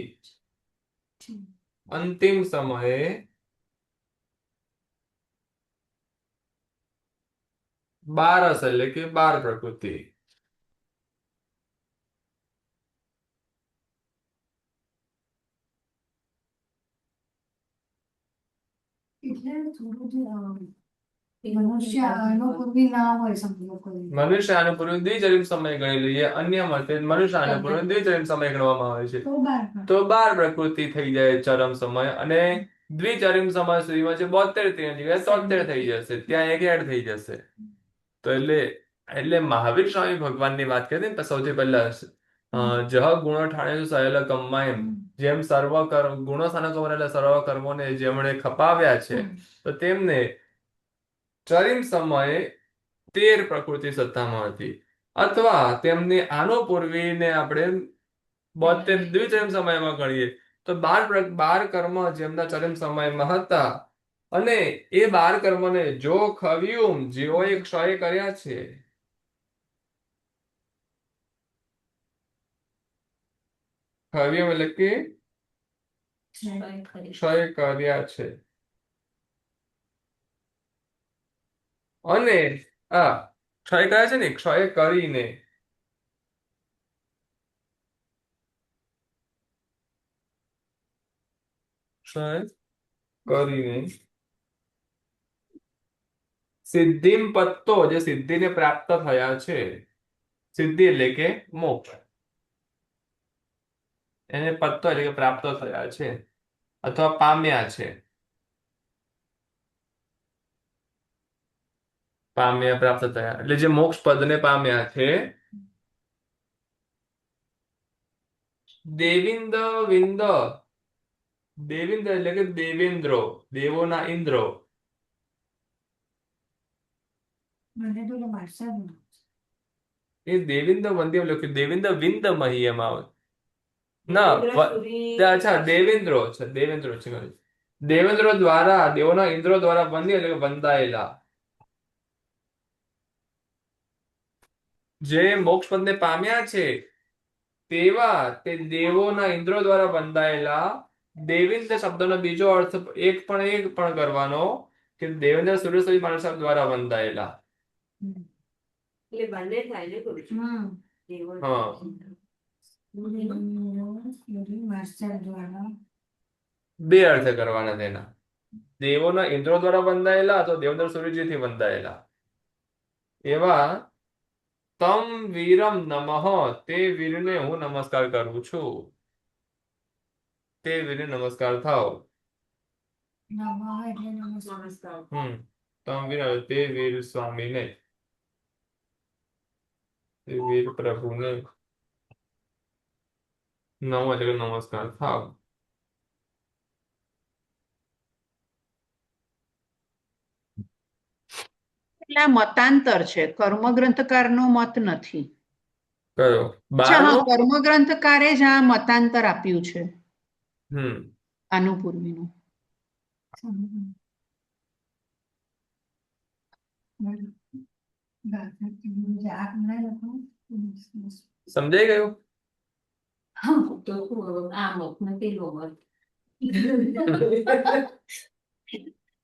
અંતિમ સમયે 12 એટલે કે 12 પ્રકૃતિ. એટલે થોડું જે મનુષ્ય અનુકૂળ ના હોય સમજો કોઈ. મનુષ્ય અનુપૂર્વી દ્વિચરિમ સમય ગણી લઈએ, અન્ય મતે મનુષ્ય અનુપૂર્વી દ્વિચરિમ સમય ગણવામાં આવે છે. તો 12 તો 12 પ્રકૃતિ થઈ જાય ચરમ સમય, અને દ્વિચરિમ સમય સુધીમાં જે 72 ની જગ્યાએ 73 થઈ જશે, ત્યાં એક એડ થઈ જશે. તો એટલે મહાવીર સ્વામી ભગવાનની વાત કરી ને સૌથી પહેલા જહ ગુણો ઠાણે સહેલ કમ્માયમ, જેમ સર્વ ગુણો સ્થાનક એટલે સર્વ કર્મોને જેમણે ખપાવ્યા છે, તો તેમને ચરિમ સમયે 13 પ્રકૃતિ સત્તામાં હતી, અથવા તેમની આનુપૂર્વીને આપણે 72 દ્વિચરિમ સમયમાં ગણીએ તો 12 કર્મ જેમના ચરિમ સમયમાં હતા, અને એ 12 કર્મને જો ખવ્યું જેઓએ ક્ષય કર્યા છે, ખવ્યું એટલે કે ક્ષય કર્યા છે, અને ક્ષય કર્યા છે ને, ક્ષય કરીને સિદ્ધિમ પત્તો, જે સિદ્ધિને પ્રાપ્ત થયા છે, સિદ્ધિ એટલે કે મોક્ષ, એને પત્તો એટલે કે પ્રાપ્ત થયા છે અથવા પામ્યા છે, પામ્યા પ્રાપ્ત થયા એટલે જે મોક્ષ પદને પામ્યા છે. દેવિંદ વિંદ, દેવિંદ એટલે કે દેવેન્દ્રો, દેવોના ઇન્દ્રો, મને તો મારસા એ દેવિંદ વંદ્ય લખ્યું, દેવિંદ વિંદ મહી આવે ના અચ્છા દેવેન્દ્રો છે, દેવેન્દ્રો છે, દેવેન્દ્રો દ્વારા, દેવોના ઇન્દ્રો દ્વારા વંદ્ય એટલે કે વંદાયેલા, જે મોક્ષ પદને પામ્યા છે તેવા તે દેવોના ઇન્દ્રો દ્વારા બંધાયેલા. દેવેન્દ્ર શબ્દનો બીજો અર્થ એક પણ કરવાનો કે દેવેન્દ્ર સૂર્યસૂરી માનવ દ્વારા બંધાયેલા. એટલે બંને થાય ને ગુરુજી? દેવો હા. મારસા દ્વારા બે અર્થ કરવાના તેના, દેવોના ઇન્દ્રો દ્વારા બંધાયેલા અથવા દેવેન્દ્ર સૂર્યજીથી બંધાયેલા. એવા તમ વીરમ નમઃ, તે વીરને હું નમસ્કાર કરું છું, તે વીરને નમસ્કાર થાવ. નમઃ એટલે નમસ્કાર. તમ વીર તે વીર સ્વામીને, તે વીર પ્રભુને નમઃ એટલે કે નમસ્કાર થાવ. એટલે આ મતાંતર છે, કર્મગ્રંથકારનો મત નથી. કયો? અચ્છા, હા, 12મો? કર્મગ્રંથકારે જ આ મતાંતર આપ્યું છે હમ આનુપૂર્વીનું. સમજાઈ ગયું? તો આ મત ને પેલો મત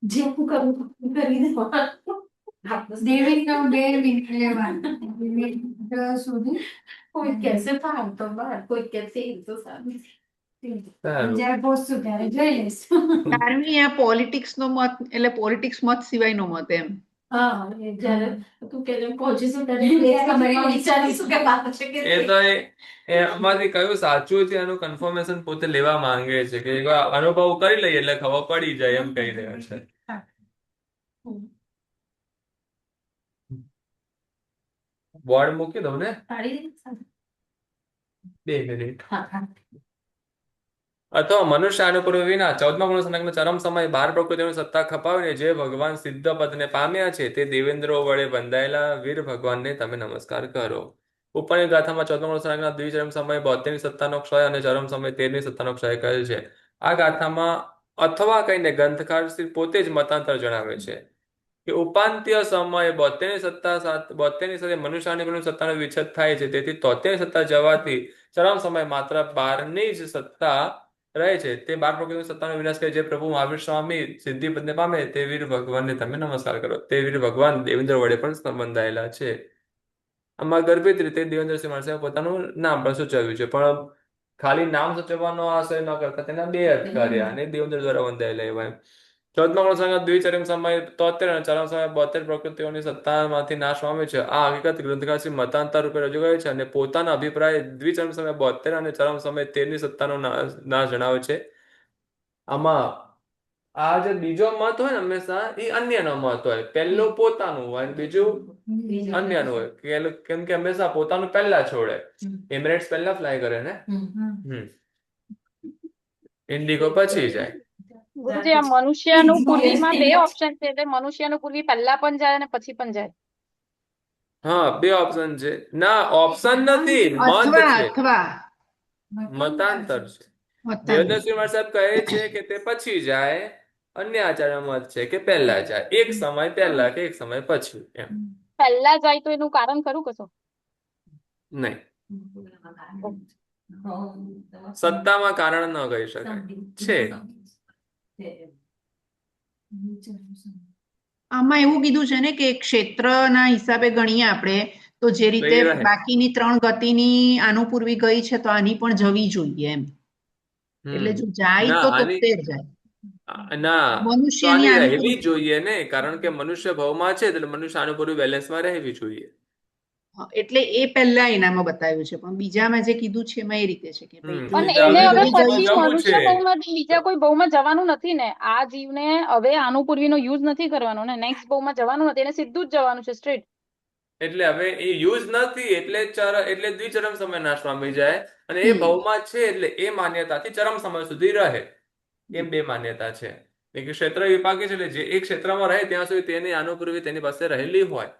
જે હું કરું કરી દેવાનું. દેવીનો બે મિનિટ લેવાનું. સુધી કોઈ કહેશે 5 તો 12, કોઈ કહે 13 તો 7. સારું. જ્યારે પહોંચશું ત્યારે જોઈ લઈશું. 12મી આ પોલિટિક્સનો મત, એટલે પોલિટિક્સ મત સિવાયનો મત એમ. હા, એ જ્યારે તું કે પહોંચીશું ત્યારે વિચારીશું કે વાત છે કે એ તો એમાંથી કયું સાચું છે એનું કન્ફર્મેશન પોતે લેવા માંગે છે, કે એકવાર અનુભવ કરી લઈએ એટલે ખબર પડી જાય એમ કહી રહ્યા છે. બોર્ડ મૂકી દઉં ને? પાડી દે. 2 મિનિટ. હા. અથવા મનુષ્ય અનુપૂર્વ વિના 14મા ગુણ સંલગ્ન ચરમ સમય બાર પ્રકૃતિની સત્તા ખપાવીને જે ભગવાન સિદ્ધ પદને પામ્યા છે તે દેવેન્દ્રો વડે બંધાયેલા વીર ભગવાનને તમે નમસ્કાર કરો. ઉપરની ગાથામાં 14મા ગુણ સંલગ્ન દ્વિચરમ સમય 72ની સત્તાનો ક્ષય અને ચરમ સમય 13ની સત્તાનો ક્ષય કહેલ છે. આ ગાથામાં અથવા કહીને ગ્રંથકાર શ્રી પોતે જ મતાંતર જણાવે છે કે ઉપાંત્ય સમયે 72ની સત્તા 72ની સાથે મનુષ્યાની સત્તાનો વિચ્છેદ થાય છે. તેથી 73ની સત્તા જવાથી ચરમ સમય માત્ર 12ની જ સત્તા રહે છે. તે 12 પ્રકૃતિની સત્તાનો વિનાશ કરે જે પ્રભુ મહાવીર સ્વામી સિદ્ધિ પદને પામે તે વીર ભગવાનને તમે નમસ્કાર કરો. તે વીર ભગવાન દેવેન્દ્ર વડે પણ સંબંધાયેલા છે. આમાં ગર્ભિત રીતે દેવેન્દ્રસિંહ મહારાજે પોતાનું નામ પણ સૂચવ્યું છે, પણ ખાલી નામ સૂચવવાનો આશય ન કરતા તેના બે અર્થ કર્યા અને દેવેન્દ્ર દ્વારા બંધાયેલા એવા. 14મા ગુણ સંલગ્ન દ્વિચરમ સમય 73 અને ચરમ સમય 72 પ્રકૃતિઓની સત્તામાંથી નાશ પામે છે. આ હકીકત ગ્રંથકાર શ્રી મતાંતર રૂપે રજૂ કરે છે અને પોતાના અભિપ્રાય દ્વિચરમ સમય 72 અને ચરમ સમય 13ની સત્તાનો નાશ જણાવે છે. આમાં આ જે બીજો મત હોય ને હંમેશા એ અન્યનો મત હોય. પહેલું પોતાનું હોય અને બીજું અન્યનું હોય. કેમ કે હંમેશા પોતાનું પહેલા છોડે. એમિરેટ્સ પહેલા ફ્લાય કરે ને, ઇન્ડિગો પછી જાય. ગુરુજી, આ મનુષ્યનું પૂર્વીમાં બે ઓપ્શન છે, એટલે મનુષ્યનું પૂર્વી પહેલા પણ જાય અને પછી પણ જાય. હા, બે ઓપ્શન છે. ના, ઓપ્શન નથી, મત અથવા છે, અથવા મતાંતર છે. મતાંતર. દેવેન્દ્રસિંહ મહારાજ સાહેબ કહે છે કે તે પછી જાય, અન્ય આચાર્ય મત છે કે પહેલા જાય, એક સમય પહેલા કે એક સમય પછી, એમ. પહેલા જાય તો એનું કારણ ખરું કશો? નહીં, સત્તામાં કારણ ન કહી શકાય. છે. આમાં એવું કીધું છે ને કે ક્ષેત્રના હિસાબે ગણીએ આપણે તો જે રીતે રહે. બાકીની 3 ગતિની આનુપૂર્વી ગઈ છે તો આની પણ જવી જોઈએ એમ. એટલે જો જાય ના, તો આની 73 જાય. ના, તો મનુષ્યની આની રહેવી આનુપૂર્વી જોઈએ ને, કારણ કે મનુષ્ય ભાવમાં છે એટલે મનુષ્ય અનુપૂર્વી બેલેન્સમાં રહેવી જોઈએ. એટલે એ પહેલા એનામાં બતાવ્યું છે, પણ બીજામાં જે કીધું છે એમાં એ રીતે છે કે ભાઈ પણ બીજા એને હવે બીજામાં પછી જવું મનુષ્ય છે. ભાવમાંથી બીજા કોઈ ભાવમાં જવાનું નથી ને. આ જીવને હવે આનુપૂર્વીનો યુઝ નથી કરવાનો ને, નેક્સ્ટ ભાવમાં જવાનું નથી, એને સીધું જ જવાનું છે સ્ટ્રેટ. એટલે હવે એ યુઝ નથી એટલે દ્વિચરમ સમય નાશ પામી જાય, અને એ ભાવમાં છે એટલે એ માન્યતાથી ચરમ સમય સુધી રહે. એમ બે માન્યતા છે. કે ક્ષેત્ર વિપાકી છે એટલે જે એક ક્ષેત્રમાં રહે ત્યાં સુધી તેની આનુપૂર્વી તેની પાસે રહેલી હોય.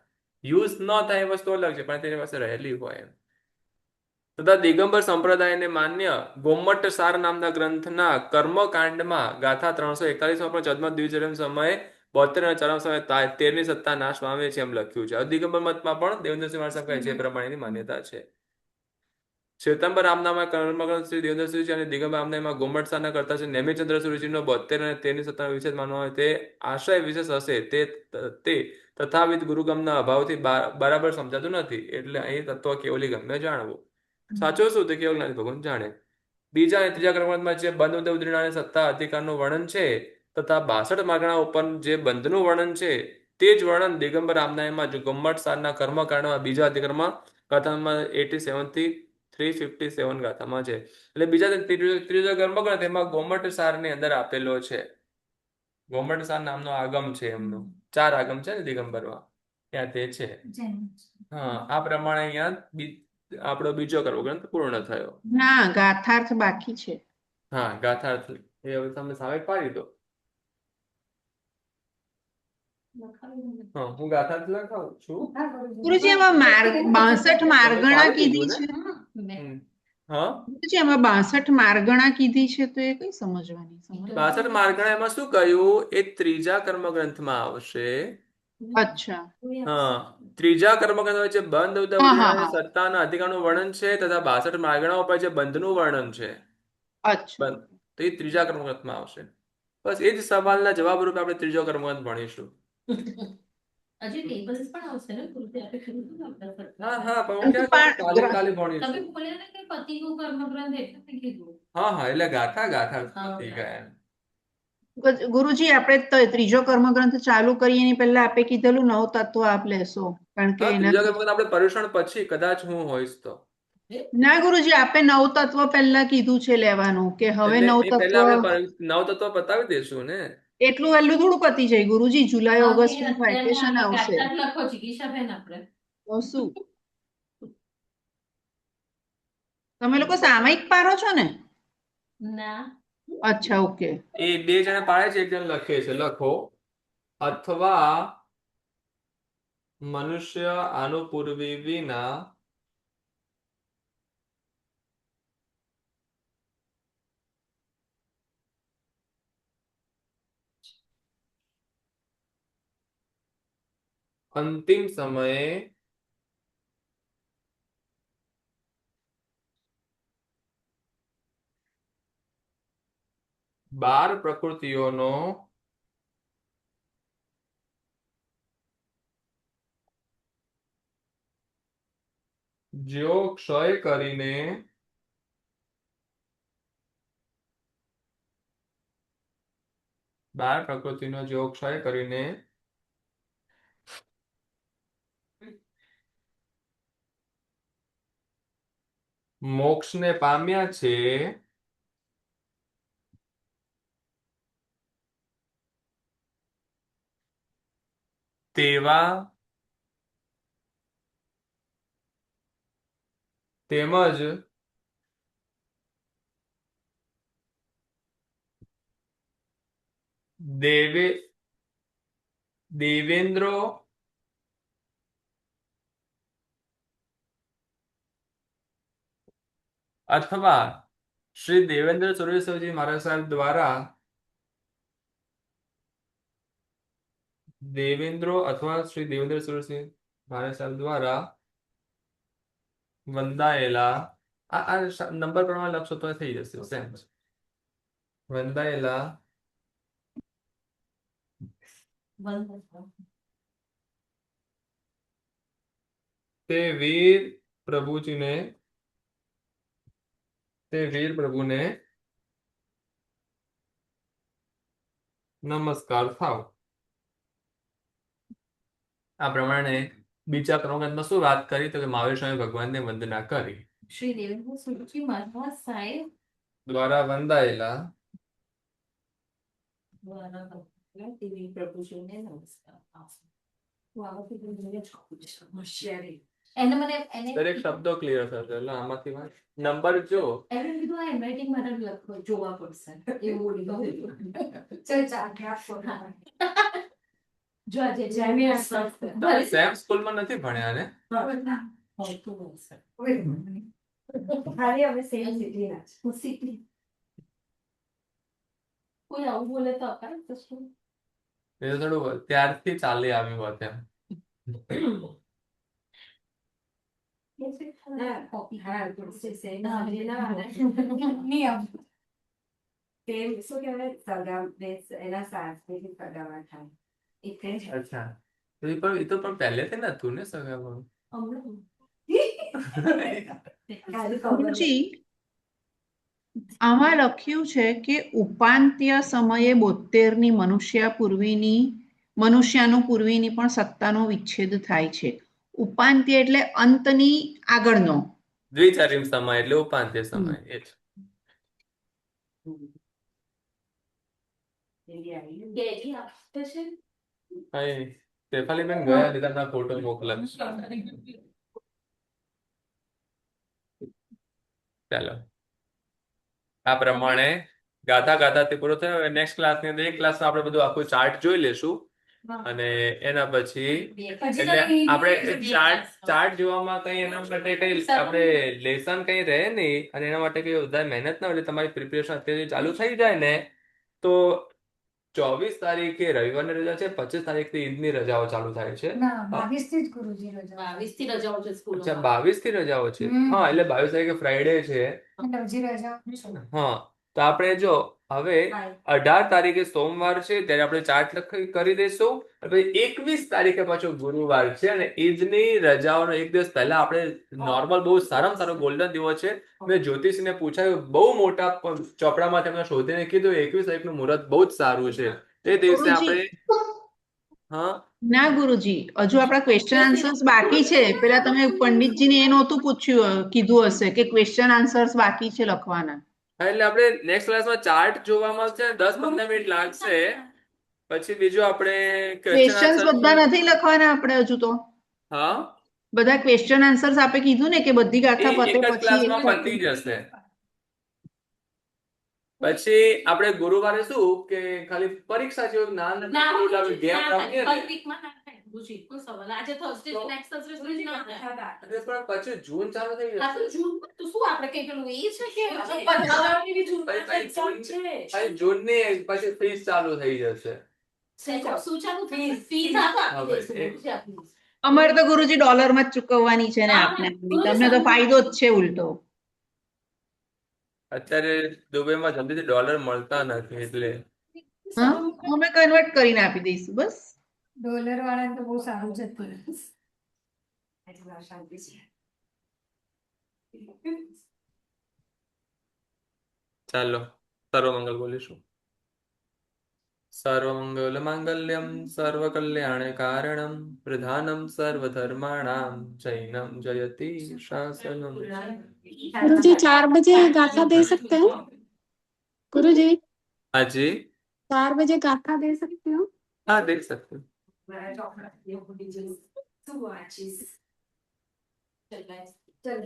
યુઝ ન થાય એ વસ્તુ અલગ છે, પણ તેની પાસે રહેલી હોય એમ. તથા દિગંબર સંપ્રદાયને માન્ય ગોમટ સાર નામના ગ્રંથના કર્મકાંડમાં ગાથા 341માં પણ ચદમત દ્વિચરમ સમયે 72 અને ચરમ સમય 13ની સત્તા નાશ પામે છે એમ લખ્યું છે. દિગંબર મતમાં પણ દેવેન્દ્રસિંહ મહારાજ કહે છે એ પ્રમાણેની માન્યતા છે. શ્વેતાંબર આમનામાં કર્મગ્રંથ શ્રી દેવેન્દ્રસિંહ અને દિગંબર આમનામાં ગોમટ સારના કરતા છે નેમિચંદ્ર સુરુચિનો 72 અને 13ની સત્તાનો વિશેષ માનવામાં આવે તે આશય વિશેષ હશે તે તથાવિધ ગુરુગમના અભાવથી બરાબર સમજાતું નથી. એટલે અહીં તત્વ કેવલી ગમ્ય જાણવું. સાચું શું તે કેવલ નથી ભગવાન જાણે. બીજા અને ત્રીજા કર્મગ્રંથમાં જે બંધ ઉદ્રીણાની સત્તા અધિકારનું વર્ણન છે તથા 62 માગણા ઉપર જે બંધનું વર્ણન છે તે જ વર્ણન દિગંબર આમનાયમાં ગોમટ સારના કર્મકાંડમાં બીજા અધિકારમાં ગાથામાં 87 થી 357 ગાથામાં છે. એટલે બીજા ત્રીજો કર્મગ્રંથ એમાં ગોમટ સારની અંદર આપેલો છે. ગોમટ સાર નામનો આગમ છે એમનો. 4 આગમ છે ને દિગંબરમાં, ત્યાં તે છે. હા, આ પ્રમાણે અહીંયા આપણો બીજો કર્મગ્રંથ પૂર્ણ થયો. ના, ગાથાર્થ બાકી છે. હા, ગાથાર્થ એ હવે તમે સામે પાડી દો. હા, હું ગાથાર્થ લખાવું છું. ગુરુજી, એમાં 62 માર્ગણા કીધી છે. હા, ગુરુજી, એમાં 62 માર્ગણા કીધી છે તો એ કઈ સમજવાની? 62 માર્ગણા એમાં શું કહ્યું એ ત્રીજા કર્મગ્રંથમાં આવશે. અચ્છા. હા, ત્રીજા કર્મગ્રંથ હોય છે બંધ હા હા હા. સત્તાના અધિકારનું વર્ણન છે તથા 62 માર્ગણા ઉપર જે બંધનું વર્ણન છે. અચ્છા. તો એ ત્રીજા કર્મગ્રંથમાં આવશે. બસ એ જ સવાલના જવાબ રૂપે આપણે ત્રીજો કર્મગ્રંથ ભણીશું. હજી ટેબલ્સ પણ આવશે ને ગુરુજી, આપણે કીધું હતું ને આપણે. હા હા, પણ હું ક્યાં ખાલી ભણીશું. તમે બોલ્યા ને કે પતિનું કર્મગ્રંથ એટલે મેં કીધું. હા, એટલે ગાથા પતી ગયા. ગુરુજી, આપણે ત્રીજો કર્મગ્રંથ ચાલુ કરીએ એની પહેલા આપે કીધેલું 9 તત્વ આપ લેશો, કારણ કે ત્રીજા કર્મગ્રંથ આપણે પર્યુષણ પછી કદાચ હું હોઈશ તો. ના ગુરુજી, આપે 9 તત્વ પહેલા કીધું છે લેવાનું, કે હવે 9 તત્વ આપણે 9 તત્વ બતાવી દેશું ને. એટલું વહેલું થોડું પતી જાય ગુરુજી. જુલાઈ ઓગસ્ટમાં વેકેશન આવશે લખો જિગીશાબેન આપણે. તો શું તમે લોકો સામયિક પારો છો ને? ના, અચ્છા, ઓકે. એ 2 જણા પાડે છે, 1 જણ લખે છે. લખો, અથવા મનુષ્ય આનુપૂર્વી વિના અંતિમ સમયે બાર પ્રકૃતિઓનો જ્યો ક્ષય કરીને મોક્ષને પામ્યા છે, તેવા તેમજ દેવેન્દ્રો અથવા શ્રી દેવેન્દ્ર સુરેશજી મહારાજ સાહેબ દ્વારા વંદાયેલા, આ નંબર પ્રમાણે લખશો તો થઈ જશે. સેમ વંદાયેલા તે વીર પ્રભુને નમસ્કાર થાવ. આ પ્રમાણે બીજા ક્રમાંકમાં શું વાત કરી તો કે મહાવીર સ્વામી ભગવાનને વંદના કરી. શ્રી દેવેન્દ્ર સુરજી મહારાજ સાહેબ દ્વારા વંદાયેલા દેવી પ્રભુજીને નમસ્કાર. હોશિયારી. એને મને દરેક શબ્દો ક્લિયર થશે. એટલે આમાંથી નંબર જો એને કીધું આ હેન્ડરાઇટિંગ મારે લખો જોવા પડશે એવું બોલી ચલ ચાલ આપો. જો આજે જેમી સેમ સ્કૂલમાં નથી ભણ્યા ને? હોતું હશે. ખાલી અમે સેમ સિટીના છે. હું શીખી કોઈ આવું બોલે તો અપાય તો શું? એ થોડું ત્યારથી ચાલી આવ્યું હોત એમ. હા, સેમ સિટીના નિયમ. સેમ શું કહેવાય સગા એના સાસરીથી સગામાં થાય એટલે જ. અચ્છા, તો એ પણ પહેલેથી નતું ને સગામાં. હમણાં ખાલી ખબર ગુરુજી, આમાં લખ્યું છે કે ઉપાંત્ય સમયે 72ની મનુષ્યાનું પૂર્વીની પણ સત્તાનો વિચ્છેદ થાય છે. ઉપાંત્ય એટલે અંતની આગળનો. દ્વિચારીમ સમય એટલે ઉપાંત્ય સમય. એ જ. કેરી આપતે છે કઈ શેફાલીબેન ગયા દીધાના ફોટો મોકલાવીશ. ચાલો, આ પ્રમાણે ગાતા ગાતાથી પૂરો થયો. નેક્સ્ટ ક્લાસની અંદર એક ક્લાસમાં આપણે બધું આખું ચાર્ટ જોઈ લેશું અને એના પછી એટલે આપણે ચાર્ટ જોવામાં કઈ એના માટે કઈ આપણે લેસન કઈ રહે નહીં અને એના માટે કઈ વધારે મહેનત ના હોય. એટલે તમારી પ્રિપેરેશન અત્યારે ચાલુ થઈ જાય ને તો 24 તારીખે રવિવારની રજા છે, 25 તારીખથી ઈદની રજાઓ ચાલુ થાય છે. ના 22 થી જ ગુરુજી રજા. 22 થી રજાઓ છે સ્કૂલ. અચ્છા, 22 થી રજાઓ છે. હા, એટલે 22 તારીખે ફ્રાઈડે છે. એટલે હજી રજા. હા, તો આપણે જો હવે 18 તારીખે સોમવાર છે ત્યારે આપણે ચાર્ટ કરી દઈશું. પછી 21 તારીખે પાછો ગુરુવાર છે અને ઈદની રજાઓનો એક દિવસ પહેલા આપણે નોર્મલ બહુ સારામાં સારો ગોલ્ડન દિવસ છે. મેં જ્યોતિષને પૂછાયું, બહુ મોટા ચોપડામાં તેમને શોધીને કીધું 21 તારીખનું મુહૂર્ત બહુ જ સારું છે. તે દિવસે આપણે હા ના ગુરુજી, હજુ આપણા ક્વેશ્ચન આન્સર્સ બાકી છે. પેલા તમે પંડિતજીને એ નહોતું કીધું હશે કે ક્વેશ્ચન આન્સર્સ બાકી છે લખવાના. હા, એટલે આપણે નેક્સ્ટ ક્લાસમાં ચાર્ટ જોવામાં છે 10-15 મિનિટ લાગશે. પછી બીજું આપણે ક્વેશ્ચન્સ બધા નથી લખવાના આપણે હજુ તો. હા, બધા ક્વેશ્ચન આન્સર્સ આપે કીધું ને કે બધી ગાથા એક પતે જ પછી ક્લાસમાં પતી જશે. પછી આપણે ગુરુવારે શું કે ખાલી પરીક્ષા જેવું નાનું ગેમ રમીએ ને આજે Thursday છે, next Thursday સુધી ના થાય. પણ પછી જૂન ચાલુ થઈ આ તો જશે જૂન તો શું આપણે કઈ પેલું એ છે કે પંદરમી બી જૂનમાં પછી exam છે. પછી જૂનની પછી ફીસ ચાલુ થઈ જશે. શું ચાલુ થશે? ફીસ આપી દઈશું, ગુરુજી આપી દઈશું. અમારે તો ગુરુજી ડોલરમાં જ ચૂકવવાની છે ને આપને તમને તો ફાયદો જ છે ઉલટો. અત્યારે દુબઈમાં જલ્દીથી ડોલર મળતા નથી એટલે હા અમે કન્વર્ટ કરીને આપી દઈશું બસ. ડોલર વાળાને તો બહુ સારું છે એટલે શાંતિ છે. ચાલો સર્વમંગલ બોલીશું. સર્વમંગલ માંગલ્યમ સર્વકલ્યાણ કારણમ પ્રધાનમ સર્વધર્માણામ જૈનમ જયતિ શાસનમ. गुरुजी 4 बजे गाथा दे सकते हो गुरुजी હાજી 4 बजे गाथा दे सकते हो હા દેખ सकते हो. મારા ચોકલેટ એવું બીજું શું વાંચીશ? ચલ guys. ચલ